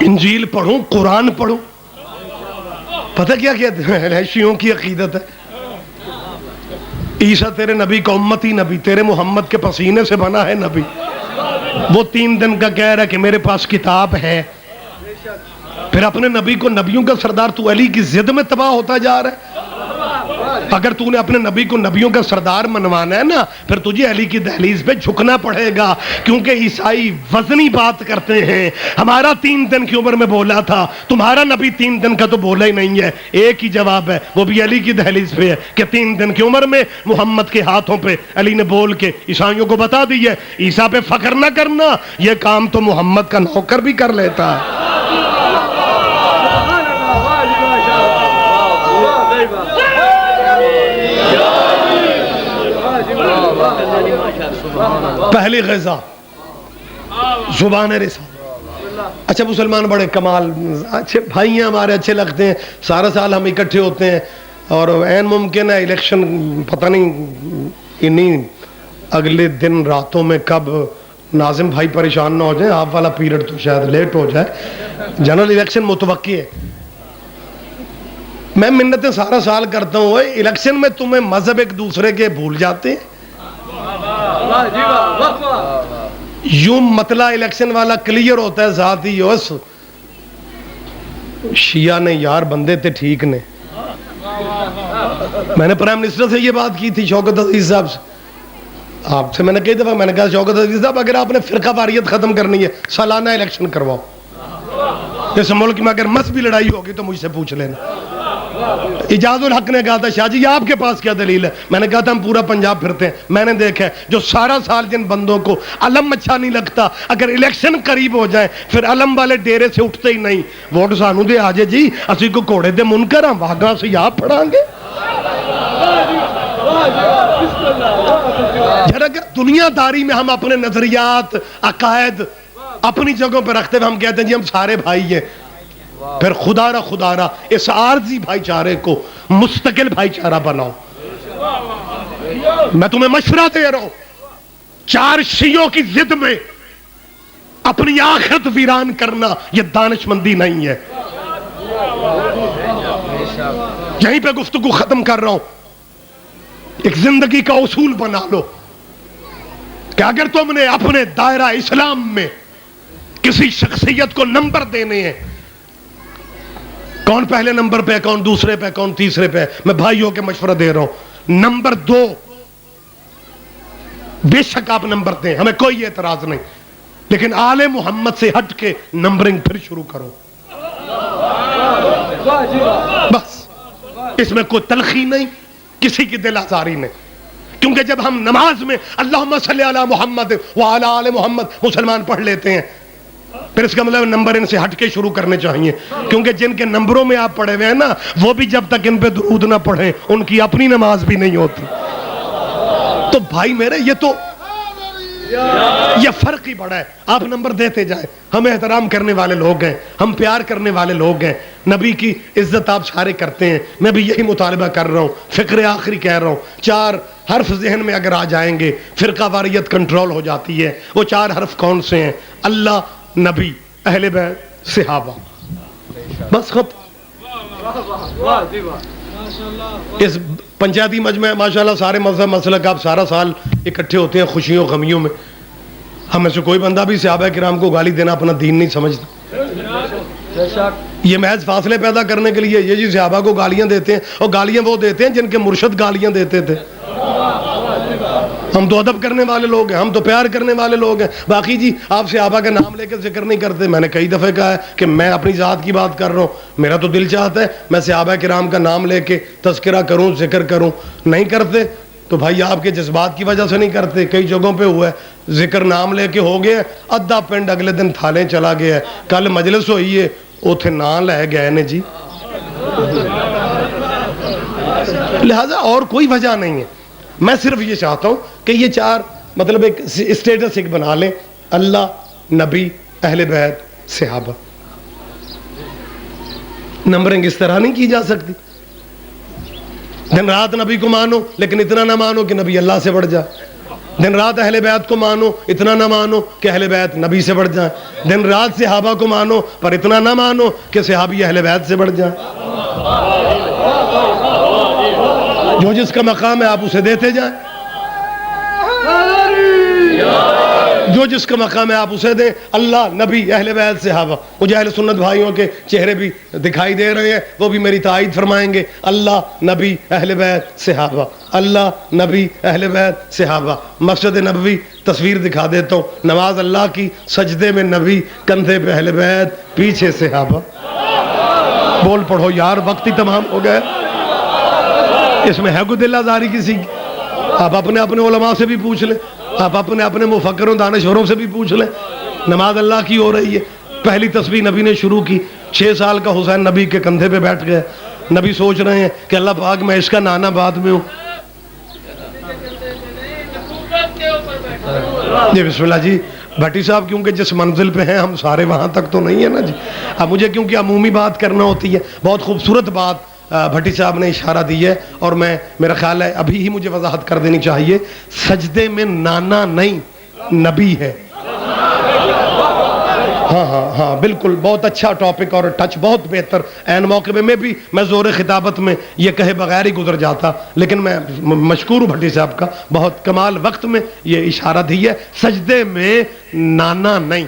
انجیل پڑھوں، قرآن پڑھوں؟ پتہ کیا کہتے ہیں؟ شیعوں کی عقیدت ہے عیسیٰ تیرے نبی کا امتی نبی، تیرے محمد کے پسینے سے بنا ہے نبی۔ وہ 3 دن کا کہہ رہا ہے کہ میرے پاس کتاب ہے، پھر اپنے نبی کو نبیوں کا سردار تو علی کی ضد میں تباہ ہوتا جا رہا ہے۔ اگر تو نے اپنے نبی کو نبیوں کا سردار منوانا ہے نا، پھر تجھے علی کی دہلیز پہ جھکنا پڑے گا، کیونکہ عیسائی وزنی بات کرتے ہیں۔ ہمارا 3 دن کی عمر میں بولا تھا، تمہارا نبی 3 دن کا تو بولا ہی نہیں ہے۔ ایک ہی جواب ہے، وہ بھی علی کی دہلیز پہ ہے کہ 3 دن کی عمر میں محمد کے ہاتھوں پہ علی نے بول کے عیسائیوں کو بتا دی ہے عیسیٰ پہ فخر نہ کرنا، یہ کام تو محمد کا نوکر بھی کر لیتا ہے۔ پہلی غذا زبان رسالت۔ اچھا مسلمان بڑے کمال اچھے بھائی ہیں ہمارے، اچھے لگتے ہیں، سارا سال ہم اکٹھے ہوتے ہیں، اور عین ممکن ہے الیکشن پتہ نہیں انہی اگلے دن راتوں میں کب ناظم بھائی پریشان نہ ہو جائیں، آپ والا پیریڈ تو شاید لیٹ ہو جائے، جنرل الیکشن متوقع ہے۔ میں منتیں سارا سال کرتا ہوں، الیکشن میں تمہیں مذہب ایک دوسرے کے بھول جاتے ہیں۔ یوں مطلع الیکشن والا کلیئر ہوتا ہے ذاتی یوس شیعہ نے یار بندے تھے ٹھیک نے۔ میں نے پرائم منسٹر سے یہ بات کی تھی، شوکت عزیز صاحب سے، آپ سے میں نے کئی دفعہ میں نے کہا شوکت عزیز صاحب اگر آپ نے فرقہ واریت ختم کرنی ہے سالانہ الیکشن کرواؤ، اس ملک میں اگر مذہبی لڑائی ہوگی تو مجھ سے پوچھ لینا۔ اجاز الحق نے کہا تھا شاہ جی آپ کے پاس کیا دلیل ہے؟ میں نے کہا تھا ہم پورا پنجاب پھرتے ہیں، میں نے دیکھا ہے جو سارا سال جن بندوں کو علم اچھا نہیں لگتا، اگر الیکشن قریب ہو جائے پھر علم والے ڈیرے سے اٹھتے ہی نہیں، ووٹ سانو دے آجے جی اسی کو کوڑے دے منکر ہم واگاں سے آپ پڑھائیں گے۔ اگر دنیا داری میں ہم اپنے نظریات عقائد اپنی جگہوں پہ رکھتے ہوئے ہم کہتے ہیں جی ہم سارے بھائی ہیں، پھر خدا را اس عارضی بھائی چارے کو مستقل بھائی چارہ بناؤ۔ میں تمہیں مشورہ دے رہا ہوں، 4 شیعوں کی ضد میں اپنی آخرت ویران کرنا یہ دانش مندی نہیں ہے۔ یہیں پہ گفتگو ختم کر رہا ہوں۔ ایک زندگی کا اصول بنا لو کہ اگر تم نے اپنے دائرہ اسلام میں کسی شخصیت کو نمبر دینے ہیں، کون پہلے نمبر پہ، کون دوسرے پہ، کون تیسرے پہ، میں بھائیوں کے مشورہ دے رہا ہوں نمبر 2 بے شک آپ نمبر دیں، ہمیں کوئی اعتراض نہیں، لیکن آل محمد سے ہٹ کے نمبرنگ پھر شروع کرو. بس اس میں کوئی تلخی نہیں, کسی کی دل آزاری نہیں. کیونکہ جب ہم نماز میں اللہم صلی علی محمد وعلی آل محمد مسلمان پڑھ لیتے ہیں, پھر اس کا مطلب نمبر ان سے ہٹ کے شروع کرنے چاہیے. کیونکہ جن کے نمبروں میں آپ پڑھے ہوئے ہیں نا, وہ بھی جب تک ان پہ درود نہ پڑھیں ان کی اپنی نماز بھی نہیں ہوتی. تو بھائی میرے یہ فرق ہی بڑا ہے. آپ نمبر دیتے جائیں. ہم احترام کرنے والے لوگ ہیں, ہم پیار کرنے والے لوگ ہیں, نبی کی عزت آپ سارے کرتے ہیں. میں بھی یہی مطالبہ کر رہا ہوں, فکر آخری کہہ رہا ہوں. 4 حرف ذہن میں اگر آ جائیں گے فرقہ واریت کنٹرول ہو جاتی ہے. وہ 4 حرف کون سے ہیں؟ اللہ, نبی, اہل بیت, صحابہ. بس ختم. اس پنچایتی مجمع ماشاءاللہ سارے مذہب مسلک آپ سارا سال اکٹھے ہوتے ہیں خوشیوں غمیوں میں. ہم میں سے کوئی بندہ بھی صحابہ کرام کو گالی دینا اپنا دین نہیں سمجھتا. یہ محض فاصلے پیدا کرنے کے لیے یہ جی صحابہ کو گالیاں دیتے ہیں, اور گالیاں وہ دیتے ہیں جن کے مرشد گالیاں دیتے تھے. ہم تو ادب کرنے والے لوگ ہیں, ہم تو پیار کرنے والے لوگ ہیں. باقی جی آپ صحابہ کا نام لے کے ذکر نہیں کرتے. میں نے کئی دفعہ کہا ہے کہ میں اپنی ذات کی بات کر رہا ہوں, میرا تو دل چاہتا ہے میں صحابہ کرام کا نام لے کے تذکرہ کروں, ذکر کروں. نہیں کرتے تو بھائی آپ کے جذبات کی وجہ سے نہیں کرتے. کئی جگہوں پہ ہوا ہے ذکر نام لے کے ہو گیا, ادھا پنڈ اگلے دن تھالے چلا گیا ہے. کل مجلس ہوئی ہے اوتھے نام لے گئے نے جی. لہذا اور کوئی وجہ نہیں ہے. میں صرف یہ چاہتا ہوں کہ یہ 4 مطلب ایک اسٹیٹس ایک بنا لیں, اللہ, نبی, اہل بیت, صحابہ. نمبرنگ اس طرح نہیں کی جا سکتی. دن رات نبی کو مانو لیکن اتنا نہ مانو کہ نبی اللہ سے بڑھ جائے. دن رات اہل بیت کو مانو, اتنا نہ مانو کہ اہل بیت نبی سے بڑھ جائیں. دن رات صحابہ کو مانو پر اتنا نہ مانو کہ صحابی اہل بیت سے بڑھ جائیں. جو جس کا مقام ہے آپ اسے دیتے جائیں, جو جس کا مقام ہے آپ اسے دیں. اللہ, نبی, اہل بیت, صحابہ. مجھے اہل سنت بھائیوں کے چہرے بھی دکھائی دے رہے ہیں, وہ بھی میری تائید فرمائیں گے. اللہ, نبی, اہل بیت, صحابہ. اللہ, نبی, اہل بیت, صحابہ. مسجد نبوی تصویر دکھا دیتا ہوں, نماز اللہ کی, سجدے میں نبی, کندھے پہ اہل بیت, پیچھے صحابہ. بول پڑھو یار, وقت ہی تمام ہو گئے. اس میں ہے کوئی دل آزاری کسی کی؟ آپ اپنے علماء سے بھی پوچھ لیں, آپ اپنے مفکروں دانشوروں سے بھی پوچھ لیں. نماز اللہ کی ہو رہی ہے, پہلی تسبیح نبی نے شروع کی, 6 سال کا حسین نبی کے کندھے پہ بیٹھ گئے. نبی سوچ رہے ہیں کہ اللہ پاک میں اس کا نانا بعد میں ہوں. جی بسم اللہ جی. بھٹی صاحب کیونکہ جس منزل پہ ہیں ہم سارے وہاں تک تو نہیں ہے نا جی. اب مجھے کیونکہ عمومی بات کرنا ہوتی ہے, بہت خوبصورت بات بھٹی صاحب نے اشارہ دی ہے, اور میرا خیال ہے ابھی ہی مجھے وضاحت کر دینی چاہیے. سجدے میں نانا نہیں, نبی ہے. ہاں بالکل, بہت اچھا ٹاپک اور ٹچ بہت بہتر. این موقع میں بھی میں زور خطابت میں یہ کہے بغیر ہی گزر جاتا, لیکن میں مشکور ہوں بھٹی صاحب کا, بہت کمال وقت میں یہ اشارہ دی ہے. سجدے میں نانا نہیں.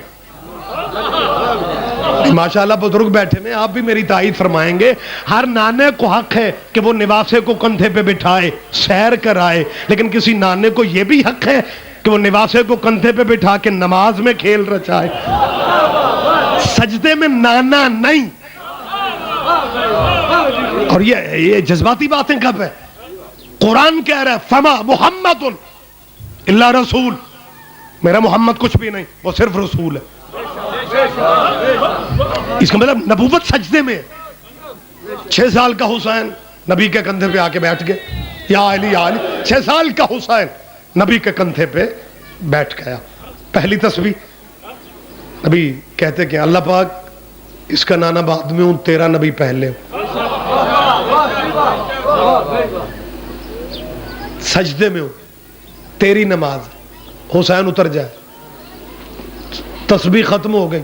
ماشاءاللہ بزرگ بیٹھے ہیں, آپ بھی میری تائید فرمائیں گے. ہر نانے کو حق ہے کہ وہ نواسے کو کندھے پہ بٹھائے, سیر کرائے, لیکن کسی نانے کو یہ بھی حق ہے کہ وہ نواسے کو کندھے پہ بٹھا کے نماز میں کھیل رچائے. سجدے میں نانا نہیں. اور یہ جذباتی باتیں کب ہے؟ قرآن کہہ رہا ہے فما محمد الا رسول, میرا محمد کچھ بھی نہیں, وہ صرف رسول ہے. اس کا مطلب نبوت سجدے میں. 6 سال کا حسین نبی کے کندھے پہ آ کے بیٹھ گئے, یا علی یا علی. 6 سال کا حسین نبی کے کندھے پہ بیٹھ گیا. پہلی تسبیح نبی کہتے کہ اللہ پاک اس کا نانا بعد میں ہوں, تیرا نبی پہلے. سجدے میں ہوں, تیری نماز. حسین اتر جائے, تسبیح ختم ہو گئی,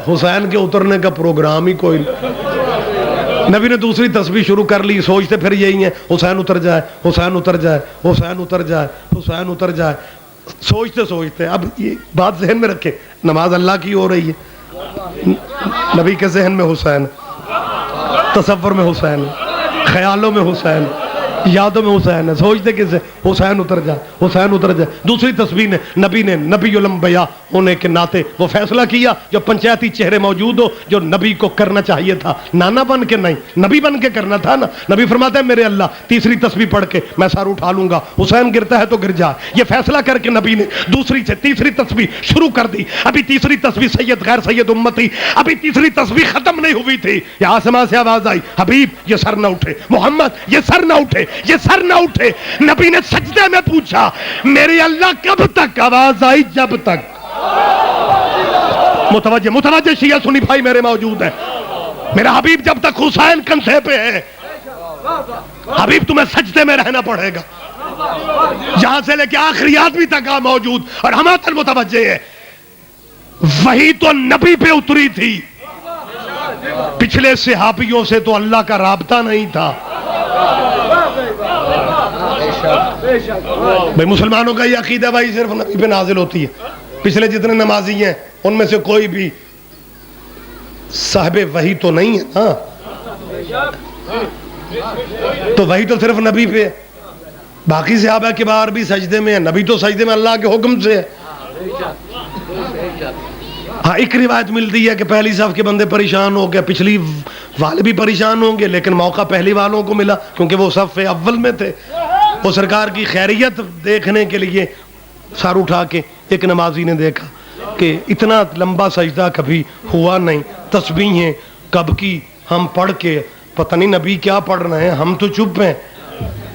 حسین کے اترنے کا پروگرام ہی کوئی نہیں. نبی نے دوسری تسبیح شروع کر لی, سوچتے پھر یہی ہیں حسین اتر جائے, حسین اتر جائے, حسین اتر جائے, حسین اتر جائے. سوچتے اب یہ بات ذہن میں رکھے, نماز اللہ کی ہو رہی ہے, نبی کے ذہن میں حسین, تصور میں حسین, خیالوں میں حسین, یادوں میں حسین ہے، سوچتے کسے؟ حسین اتر جائے، حسین اتر جائے۔ دوسری تسبیح نے نبی الانبیاء ہونے کے ناطے وہ فیصلہ کیا جو پنچایتی چہرے موجود ہو، جو نبی کو کرنا چاہیے تھا، نانا بن کے نہیں، نبی بن کے کرنا تھا نا۔ نبی فرماتے ہیں میرے اللہ تیسری تسبیح پڑھ کے میں سر اٹھا لوں گا، حسین گرتا ہے تو گر جائے۔ یہ فیصلہ کر کے نبی نے دوسری سے تیسری تسبیح شروع کر دی۔ ابھی تیسری تسبیح سید غیر سید امتی، ابھی تیسری تسبیح ختم نہیں ہوئی تھی، یہ آسمان سے آواز آئی، حبیب یہ سر نہ اٹھے، محمد یہ سر نہ اٹھے، یہ سر نہ اٹھے۔ نبی نے سجدے میں پوچھا میرے اللہ کب تک؟ آواز آئی جب تک۔ متوجہ شیعہ سنی بھائی میرے موجود ہیں، میرا حبیب جب تک حسین کندھے پہ ہے، حبیب تمہیں سجدے میں رہنا پڑے گا، یہاں سے لے کے آخریات بھی تک موجود۔ اور ہم متوجہ ہے وہی تو نبی پہ اتری تھی، پچھلے صحابیوں سے تو اللہ کا رابطہ نہیں تھا۔ بھائی مسلمانوں کا یہ عقیدہ بھائی صرف نبی پہ نازل ہوتی ہے، پچھلے جتنے نمازی ہیں ان میں سے کوئی بھی صاحب وحی تو نہیں ہے نا، تو وحی تو صرف نبی پہ ہے۔ باقی صحابہ کے باہر بھی سجدے میں ہے، نبی تو سجدے میں اللہ کے حکم سے ہے۔ ہاں ایک روایت ملتی ہے کہ پہلی صف کے بندے پریشان ہو گئے، پچھلی والے بھی پریشان ہوں گے، لیکن موقع پہلی والوں کو ملا کیونکہ وہ صف اول میں تھے۔ وہ سرکار کی خیریت دیکھنے کے لیے سر اٹھا کے ایک نمازی نے دیکھا کہ اتنا لمبا سجدہ کبھی ہوا نہیں، تسبیحیں کب کی ہم پڑھ کے پتہ نہیں نبی کیا پڑھ رہے ہیں، ہم تو چپ ہیں۔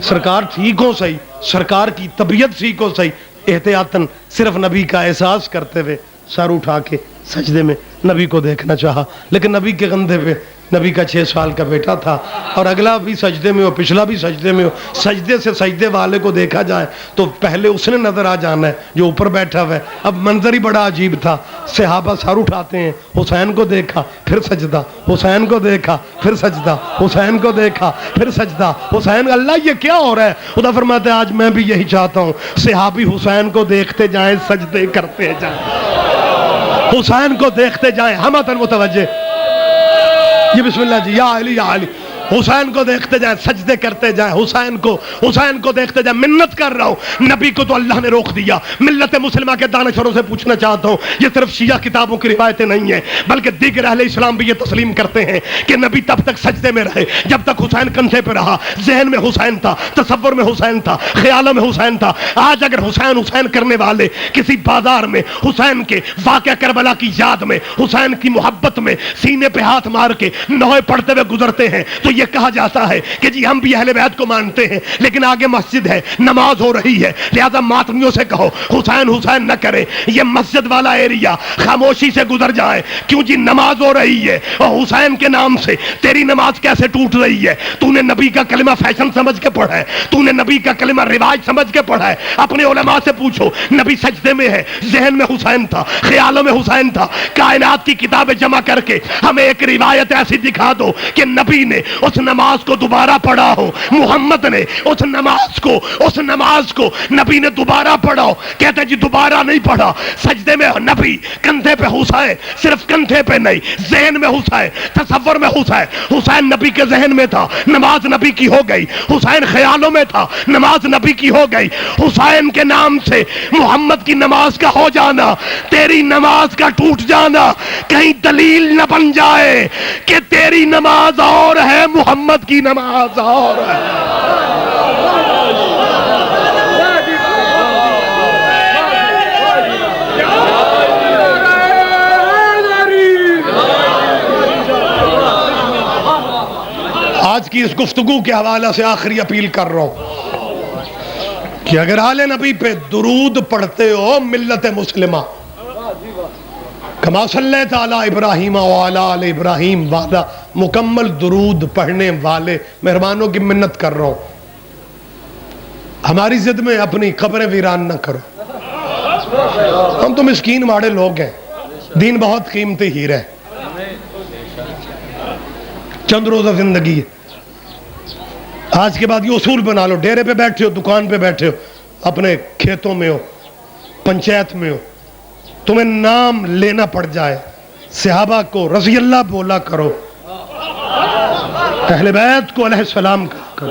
سرکار ٹھیک ہو صحیح، سرکار کی طبیعت ٹھیک ہو صحیح، احتیاطاً صرف نبی کا احساس کرتے ہوئے سر اٹھا کے سجدے میں نبی کو دیکھنا چاہا، لیکن نبی کے کندھے پہ نبی کا 6 سال کا بیٹا تھا، اور اگلا بھی سجدے میں ہو پچھلا بھی سجدے میں ہو، سجدے سے سجدے والے کو دیکھا جائے تو پہلے اس نے نظر آ جانا ہے جو اوپر بیٹھا ہوا ہے۔ اب منظر ہی بڑا عجیب تھا، صحابہ سر اٹھاتے ہیں، حسین کو دیکھا پھر سجدہ، حسین کو دیکھا پھر سجدہ، حسین کو دیکھا پھر سجدہ، حسین۔ اللہ یہ کیا ہو رہا ہے؟ خدا فرماتے ہیں آج میں بھی یہی چاہتا ہوں، صحابی حسین کو دیکھتے جائیں سجدے کرتے جائیں، حسین کو دیکھتے جائیں۔ ہم متوجہ یہ بسم اللہ جی، یا علی یا علی، حسین کو دیکھتے جائیں سجدے کرتے جائیں، حسین کو دیکھتے جائیں۔ منت کر رہا ہوں، نبی کو تو اللہ نے روک دیا۔ ملت مسلمہ کے دانشوروں سے پوچھنا چاہتا ہوں، یہ صرف شیعہ کتابوں کی روایتیں نہیں ہیں بلکہ دیگر اہل اسلام بھی یہ تسلیم کرتے ہیں کہ نبی تب تک سجدے میں رہے جب تک حسین کندھے پہ رہا، ذہن میں حسین تھا، تصور میں حسین تھا، خیالوں میں حسین تھا۔ آج اگر حسین کرنے والے کسی بازار میں حسین کے واقعہ کربلا کی یاد میں، حسین کی محبت میں سینے پہ ہاتھ مار کے نوحے پڑھتے ہوئے گزرتے ہیں تو یہ کہا جاتا ہے کہ جی ہم بھی اہل بیت کو مانتے ہیں، لیکن آگے مسجد ہے، نماز ہو رہی ہے، لہذا ماتمیوں سے کہو حسین نہ کرے، یہ مسجد والا ایریا خاموشی سے گزر جائے۔ کیوں جی نماز ہو رہی ہے اور حسین کے نام سے تیری نماز کیسے ٹوٹ رہی ہے؟ تو نے نبی کا کلمہ فیشن سمجھ کے پڑھا ہے، تو نے نبی کا کلمہ رواج سمجھ کے پڑھا ہے۔ اپنے علماء سے پوچھو، نبی سجدے میں ہے، ذہن میں حسین تھا، خیالوں میں حسین تھا۔ کائنات کی کتابیں جمع کر کے ہمیں ایک روایت ایسی دکھا دو کہ نبی نے اس نماز کو دوبارہ پڑھا ہو، محمد نے اس نماز کو نبی نے دوبارہ پڑھا ہو۔ کہتے ہیں جی دوبارہ نہیں پڑھا، سجدے میں نبی، کندھے پہ حسین، صرف کندھے پہ نہیں، ذہن میں حسین، تصور میں حسین نبی کے ذہن میں تھا، نماز نبی کی ہو گئی۔ حسین خیالوں میں تھا، نماز نبی کی ہو گئی۔ حسین کے نام سے محمد کی نماز کا ہو جانا، تیری نماز کا ٹوٹ جانا کہیں دلیل نہ بن جائے کہ تیری نماز اور ہے، محمد کی نماز اور ہے۔ آج کی اس گفتگو کے حوالے سے آخری اپیل کر رہا ہوں کہ اگر آل نبی پہ درود پڑھتے ہو ملت مسلمہ، کما صلیت علی ابراہیم وعلی آل ابراہیم، وعدہ مکمل درود پڑھنے والے مہربانوں کی منت کر رہا ہوں، ہماری ضد میں اپنی قبریں ویران نہ کرو۔ ہم تو مسکین ماڑے لوگ ہیں، دین بہت قیمتی ہیرا ہے، چند روزہ زندگی ہے۔ آج کے بعد یہ اصول بنا لو، ڈیرے پہ بیٹھے ہو، دکان پہ بیٹھے ہو، اپنے کھیتوں میں ہو، پنچایت میں ہو، تمہیں نام لینا پڑ جائے، صحابہ کو رضی اللہ بولا کرو، اہل بیت کو علیہ السلام کرو۔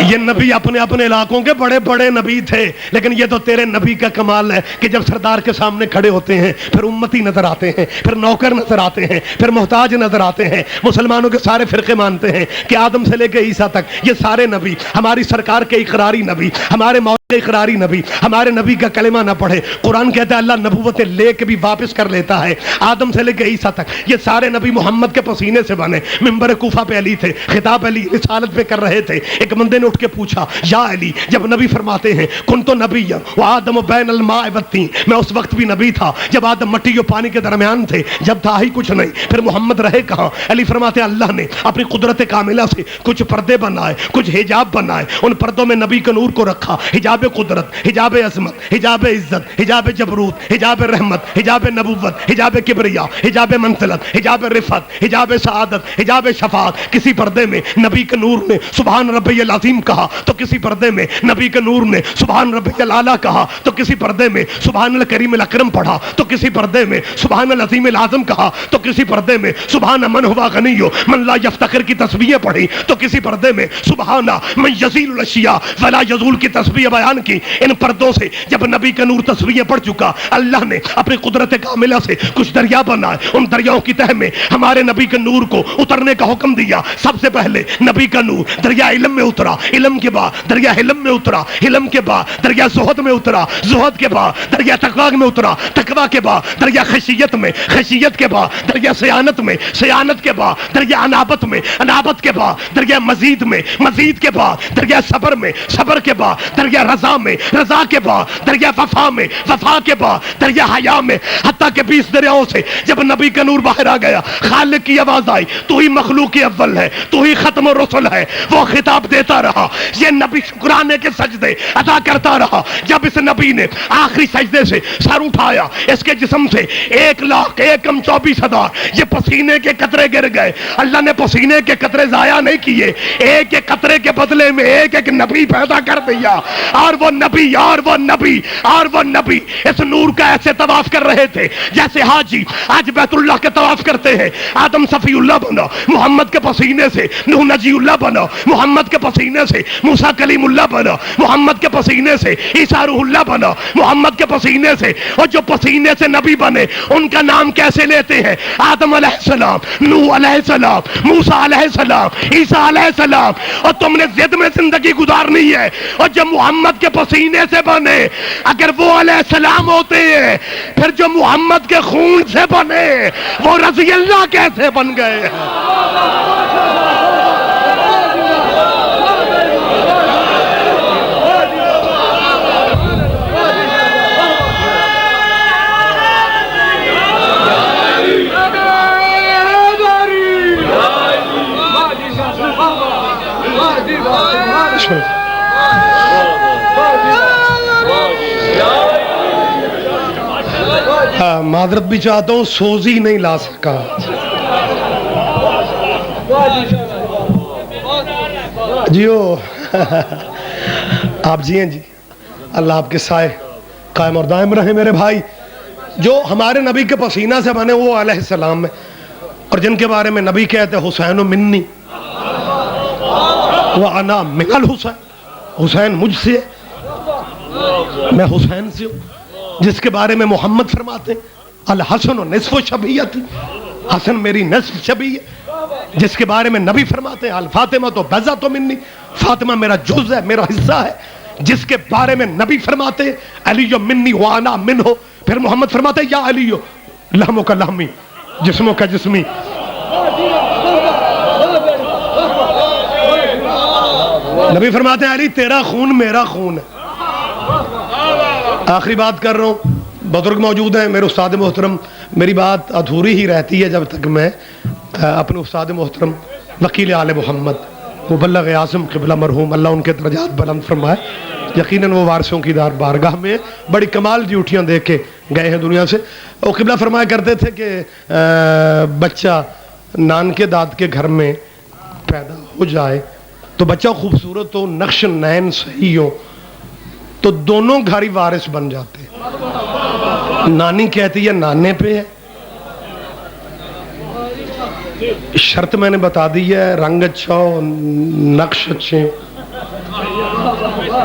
یہ نبی اپنے اپنے علاقوں کے بڑے بڑے نبی تھے، لیکن یہ تو تیرے نبی کا کمال ہے کہ جب سردار کے سامنے کھڑے ہوتے ہیں پھر امتی نظر آتے ہیں، پھر نوکر نظر آتے ہیں، پھر محتاج نظر آتے ہیں۔ مسلمانوں کے سارے فرقے مانتے ہیں کہ آدم سے لے کے عیسیٰ تک یہ سارے نبی ہماری سرکار کے اقراری نبی، ہمارے مولا کے اقراری نبی، ہمارے نبی کا کلمہ نہ پڑھے۔ قرآن کہتا ہے اللہ نبوتیں لے کے بھی واپس کر لیتا ہے۔ آدم سے لے کے عیسیٰ تک یہ سارے نبی محمد کے پسینے سے بنے۔ ممبر کوفہ پہ علی تھے، خطاب علی رسالت پہ کر رہے تھے۔ ایک بندے نے اٹھ کے پوچھا یا علی، جب نبی فرماتے ہیں کنت نبیا وآدم بین الماء والطین، میں اس وقت بھی نبی تھا جب آدم مٹی اور پانی کے درمیان تھے، جب تھا ہی کچھ نہیں، پھر محمد رہے کہاں؟ علی فرماتے ہیں اللہ نے اپنی قدرت کاملہ سے کچھ پردے بنائے، کچھ حجاب بنائے، ان پردوں میں نبی کے نور کو رکھا۔ حجاب قدرت، حجاب عظمت، حجاب عزت، حجاب جبروت، حجاب رحمت، حجاب نبوت، حجاب کبریا، حجاب منزلت، حجاب رفعت، حجاب سعادت، حجاب شفاعت۔ کسی پردے میں نبی کے نور نے سبحان ربی العظیم کہا تو کسی پردے میں نبی کے نور نے سبحان ربی الاعلیٰ کہا تو کسی پردے میں سبحان الکریم الاکرم پڑھا تو کسی پردے میں سبحان العظیم العظم کہا تو کسی پردے میں سبحان من ہوا غنی من لا یفتخر کی تسبیحیں پڑھی تو کسی پردے میں سبحان من یزیل الاشیاء ولا یزول کی تسبیح بیان کی۔ ان پردوں سے جب نبی کا نور تسبیحیں پڑھ چکا، اللہ نے اپنی قدرت کاملہ سے کچھ دریا بنائے، ان دریاؤں کی تہ میں ہمارے نبی کے نور کو اترنے کا حکم دیا۔ سب سے پہلے نبی کا نور دریا علم میں اترا، علم کے بعد دریا حلم میں اترا، علم کے بعد دریا زہد میں اترا، زہد کے بعد دریا تقویٰ میں اترا، تقویٰ کے بعد دریا خشیت میں، خشیت کے بعد دریا سیانت میں، سیانت کے بعد دریا انابت میں، انابت کے بعد دریا مزید میں، مزید کے بعد دریا صبر میں، صبر کے بعد دریا رضا میں، رضا کے بعد دریا وفا میں، وفا کے بعد دریا حیا میں، حتیٰ کہ 20 دریاؤں سے جب نبی کا نور باہر آ گیا، خالق کی آواز آئی تو ہی مخلوق اول ہے، تو ہی ختم الرسل ہے۔ وہ خطاب دیتا رہا، یہ نبی شکرانے کے سجدے ادا کرتا رہا۔ جب اس نبی نے آخری سجدے سے سر اٹھایا، اس کے جسم سے 1,01,24,000 یہ پسینے کے قطرے گر گئے۔ اللہ نے پسینے کے قطرے ضائع نہیں کیے، ایک ایک قطرے کے بدلے میں ایک ایک نبی پیدا کر دیا، اور وہ نبی اور وہ نبی اور وہ نبی اس نور کا ایسے طواف کر رہے تھے جیسے حاجی آج بیت اللہ کے طواف کرتے ہیں۔ آدم صفی اللہ بنا محمد کے پسینے سے، نوح نجی اللہ بنا محمد کے پسینے سے، موسیٰ کلیم اللہ بنا محمد کے پسینے سے، عیسیٰ روح اللہ بنا محمد کے پسینے سے۔ اور جو پسینے سے نبی بنے ان کا نام کیسے لیتے ہیں؟ آدم علیہ السلام، نوح علیہ السلام، موسیٰ علیہ السلام، عیسیٰ علیہ السلام۔ اور تم نے ضد میں زندگی گزارنی ہے، اور جو محمد کے پسینے سے بنے اگر وہ علیہ السلام ہوتے ہیں، پھر جو محمد کے خون سے بنے وہ رضی اللہ کیسے بن گئے ہیں؟ معذرت بھی چاہتا ہوں، سوزی نہیں لا سکا۔ جیو آپ جیئیں جی، اللہ آپ کے سائے قائم اور دائم رہے میرے بھائی۔ جو ہمارے نبی کے پسینہ سے بنے وہ علیہ السلام ہے، اور جن کے بارے میں نبی کہتے ہیں حسین منی وَأَنَا مِنَ الْحُسَيْنِ، حسین مجھ سے، میں حسین سے ہوں۔ جس کے بارے میں محمد فرماتے ہیں الحسن نصف شبیہتی، حسن میری نصف شبیہ ہے۔ جس کے بارے میں نبی فرماتے ہیں الفاطمہ تو بضعۃ منی، فاطمہ میرا جز ہے، میرا حصہ ہے۔ جس کے بارے میں نبی فرماتے ہیں علی منی وانا منہ، پھر محمد فرماتے ہیں یا علی لحمو کا لحمی جسموں کا جسمی۔ نبی فرماتے ہیں علی تیرا خون میرا خون ہے۔ آخری بات کر رہا ہوں، بزرگ موجود ہیں میرے استاد محترم، میری بات ادھوری ہی رہتی ہے جب تک میں اپنے استاد محترم وکیل آل محمد مبلغ اعظم قبلہ مرحوم اللہ ان کے درجات بلند فرمائے، یقیناً وہ وارثوں کی بارگاہ میں بڑی کمال ڈیوٹیاں دے کے گئے ہیں دنیا سے۔ وہ قبلہ فرمایا کرتے تھے کہ بچہ نان کے داد کے گھر میں پیدا ہو جائے تو بچہ خوبصورت ہو، نقش نین صحیح ہو تو دونوں گھر ہی وارث بن جاتے ہیں۔ نانی کہتی ہے نانے پہ ہے، شرط میں نے بتا دی ہے، رنگ اچھا ہو، نقش اچھے،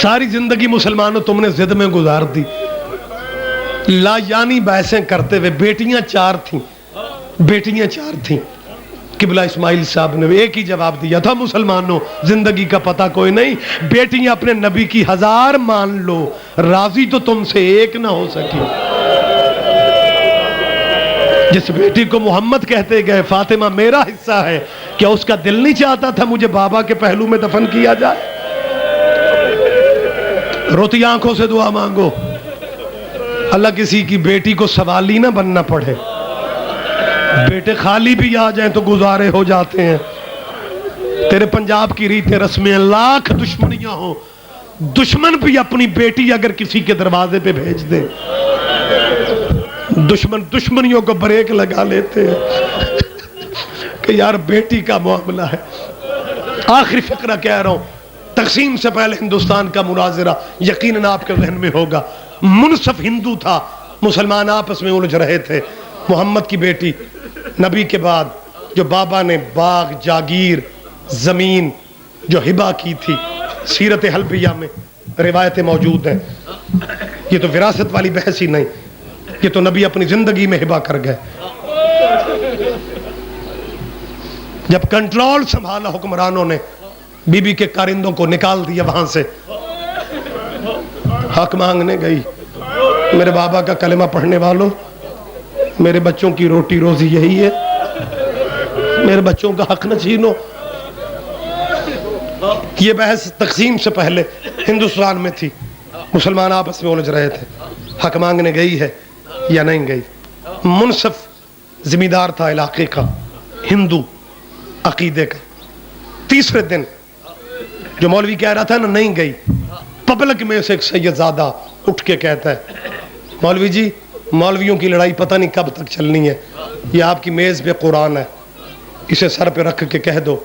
ساری زندگی مسلمانوں تم نے ضد میں گزار دی، لا یعنی بحثیں کرتے ہوئے. بیٹیاں چار تھیں. قبلہ اسماعیل صاحب نے ایک ہی جواب دیا تھا، مسلمانوں زندگی کا پتہ کوئی نہیں، بیٹیاں اپنے نبی کی 1000 مان لو، راضی تو تم سے ایک نہ ہو سکی. جس بیٹی کو محمد کہتے گئے فاطمہ میرا حصہ ہے، کیا اس کا دل نہیں چاہتا تھا مجھے بابا کے پہلو میں دفن کیا جائے؟ روتی آنکھوں سے دعا مانگو، اللہ کسی کی بیٹی کو سوالی نہ بننا پڑے. بیٹے خالی بھی آ جائیں تو گزارے ہو جاتے ہیں. تیرے پنجاب کی ریتیں رسمیں، لاکھ دشمنیاں ہوں، دشمن بھی اپنی بیٹی اگر کسی کے دروازے پہ بھیج دے، دشمنیوں کو بریک لگا لیتے ہیں کہ یار بیٹی کا معاملہ ہے. آخری فقرہ کہہ رہا ہوں، تقسیم سے پہلے ہندوستان کا مناظرہ یقیناً آپ کے ذہن میں ہوگا. منصف ہندو تھا، مسلمان آپس میں الجھ رہے تھے. محمد کی بیٹی نبی کے بعد جو بابا نے باغ جاگیر زمین جو ہبہ کی تھی، سیرت حلبیہ میں روایتیں موجود ہیں. یہ تو وراثت والی بحث ہی نہیں، یہ تو نبی اپنی زندگی میں ہبہ کر گئے. جب کنٹرول سنبھالا حکمرانوں نے، بی بی کے کارندوں کو نکال دیا وہاں سے، حق مانگنے گئی. میرے بابا کا کلمہ پڑھنے والوں، میرے بچوں کی روٹی روزی یہی ہے، میرے بچوں کا حق نہ چھینو. یہ بحث تقسیم سے پہلے ہندوستان میں تھی، مسلمان آپس میں الجھ رہے تھے. حق مانگنے گئی ہے یا نہیں گئی؟ منصف ذمہ تھا علاقے کا، ہندو عقیدے کا. تیسرے دن جو مولوی کہہ رہا تھا نا نہیں گئی، پبلک میں سے ایک سید زادہ اٹھ کے کہتا ہے مولوی جی مولویوں کی لڑائی پتہ نہیں کب تک چلنی ہے، یہ آپ کی میز پہ قرآن ہے، اسے سر پہ رکھ کے کہہ دو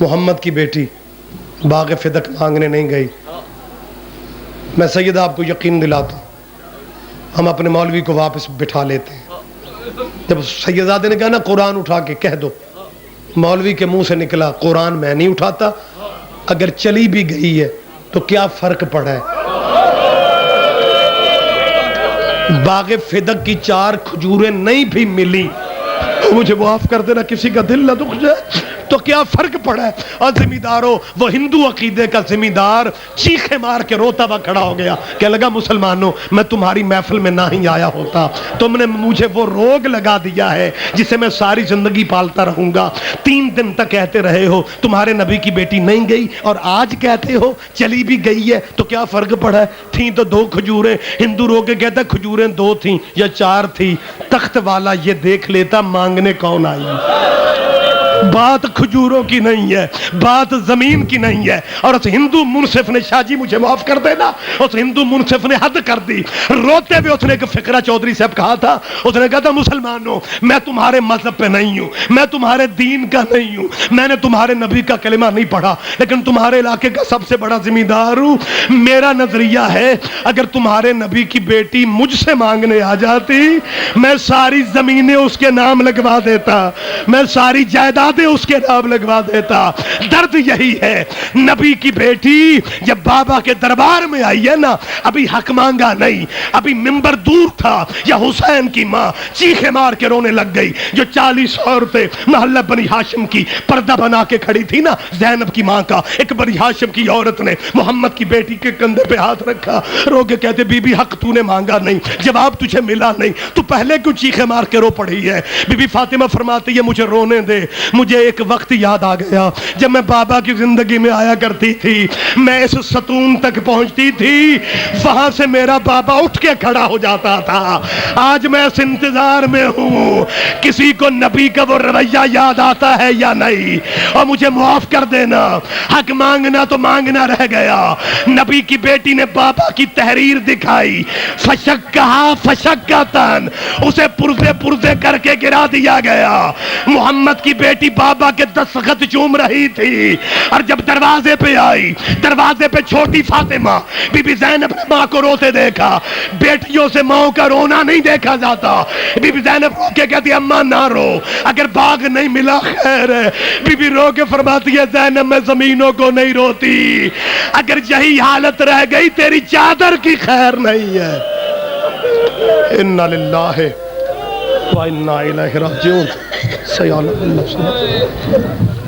محمد کی بیٹی باغ فدق مانگنے نہیں گئی. میں سید آپ کو یقین دلاتا ہوں ہم اپنے مولوی کو واپس بٹھا لیتے ہیں. جب سیدزادے نے کہا نا قرآن اٹھا کے کہہ دو، مولوی کے منہ سے نکلا قرآن میں نہیں اٹھاتا، اگر چلی بھی گئی ہے تو کیا فرق پڑا ہے؟ باغ فدق کی 4 کھجوریں نہیں بھی ملی، مجھے معاف کر دینا کسی کا دل نہ دکھ جائے، تو کیا فرق پڑا ہے؟ اور ذمہ داروں، وہ ہندو عقیدے کا ذمہ دار چیخے مار کے روتا ہوا کھڑا ہو گیا کہ لگا مسلمانوں میں تمہاری محفل میں نہ ہی آیا ہوتا، تم نے مجھے وہ روگ لگا دیا ہے جسے میں ساری زندگی پالتا رہوں گا. 3 دن تک کہتے رہے ہو تمہارے نبی کی بیٹی نہیں گئی، اور آج کہتے ہو چلی بھی گئی ہے، تو کیا فرق پڑا ہے؟ تھیں تو 2 کھجوریں. ہندو رو کے کہتا کھجوریں 2 تھیں یا 4 تھی، تخت والا یہ دیکھ لیتا مانگنے کون آئی. بات کھجوروں کی نہیں ہے، بات زمین کی نہیں ہے. اور اس ہندو منصف نے، شاہ جی مجھے معاف کر دینا، اس ہندو منصف نے حد کر دی. روتے ہوئے اس نے ایک فقرہ چودھری صاحب کہا تھا، اس نے کہا تھا مسلمانوں میں تمہارے مذہب پہ نہیں ہوں، میں تمہارے دین کا نہیں ہوں، میں نے تمہارے نبی کا کلمہ نہیں پڑھا، لیکن تمہارے علاقے کا سب سے بڑا ذمہ دار ہوں. میرا نظریہ ہے اگر تمہارے نبی کی بیٹی مجھ سے مانگنے آ جاتی، میں ساری زمینیں اس کے نام لگوا دیتا، میں ساری جائیداد اس کے نام لگوا دیتا. درد یہی ہے، نبی کی بیٹی جب بابا کے دربار میں آئی ہے نا، ابھی حق مانگا نہیں، ابھی منبر دور تھا، یا حسین کی ماں چیخے مار کے رونے لگ گئی. جو 40 عورتیں محلہ بنی ہاشم کی پردہ بنا کے کھڑی تھی نا، زینب کی ماں کا، ایک بنی ہاشم کی عورت نے محمد کی بیٹی کے کندھے پہ ہاتھ رکھا، رو کے کہتے بی بی حق تو نے مانگا نہیں، جواب تجھے ملا نہیں، تو پہلے کیوں چیخے مار کے رو پڑی ہے؟ بی بی فاطمہ فرماتی ہے مجھے رونے دے، مجھے ایک وقت یاد آ گیا جب میں بابا کی زندگی میں آیا کرتی تھی، میں اس ستون تک پہنچتی تھی، وہاں سے میرا بابا اٹھ کے کھڑا ہو جاتا تھا. آج میں اس انتظار میں ہوں کسی کو نبی کا وہ رویہ یاد آتا ہے یا نہیں. اور مجھے معاف کر دینا، حق مانگنا تو مانگنا رہ گیا. نبی کی بیٹی نے بابا کی تحریر دکھائی، فشکتن، اسے پرزے کر کے گرا دیا گیا. محمد کی بیٹی بیٹی بابا کے دستخط چوم رہی تھی، اور جب دروازے پہ آئی، دروازے پہ چھوٹی فاطمہ، بی بی زینب نے ماں کو روتے دیکھا۔ بیٹیوں سے ماں کا رونا نہیں دیکھا جاتا۔ بی بی زینب رو کے کہتی اماں نہ رو، اگر باغ نہیں ملا خیر ہے۔ بی بی رو کے فرماتی ہے زینب میں زمینوں کو نہیں روتی، اگر یہی حالت رہ گئی تیری چادر کی خیر نہیں ہے۔ انا للہ و انا الیہ راجعون۔ سیال اللہ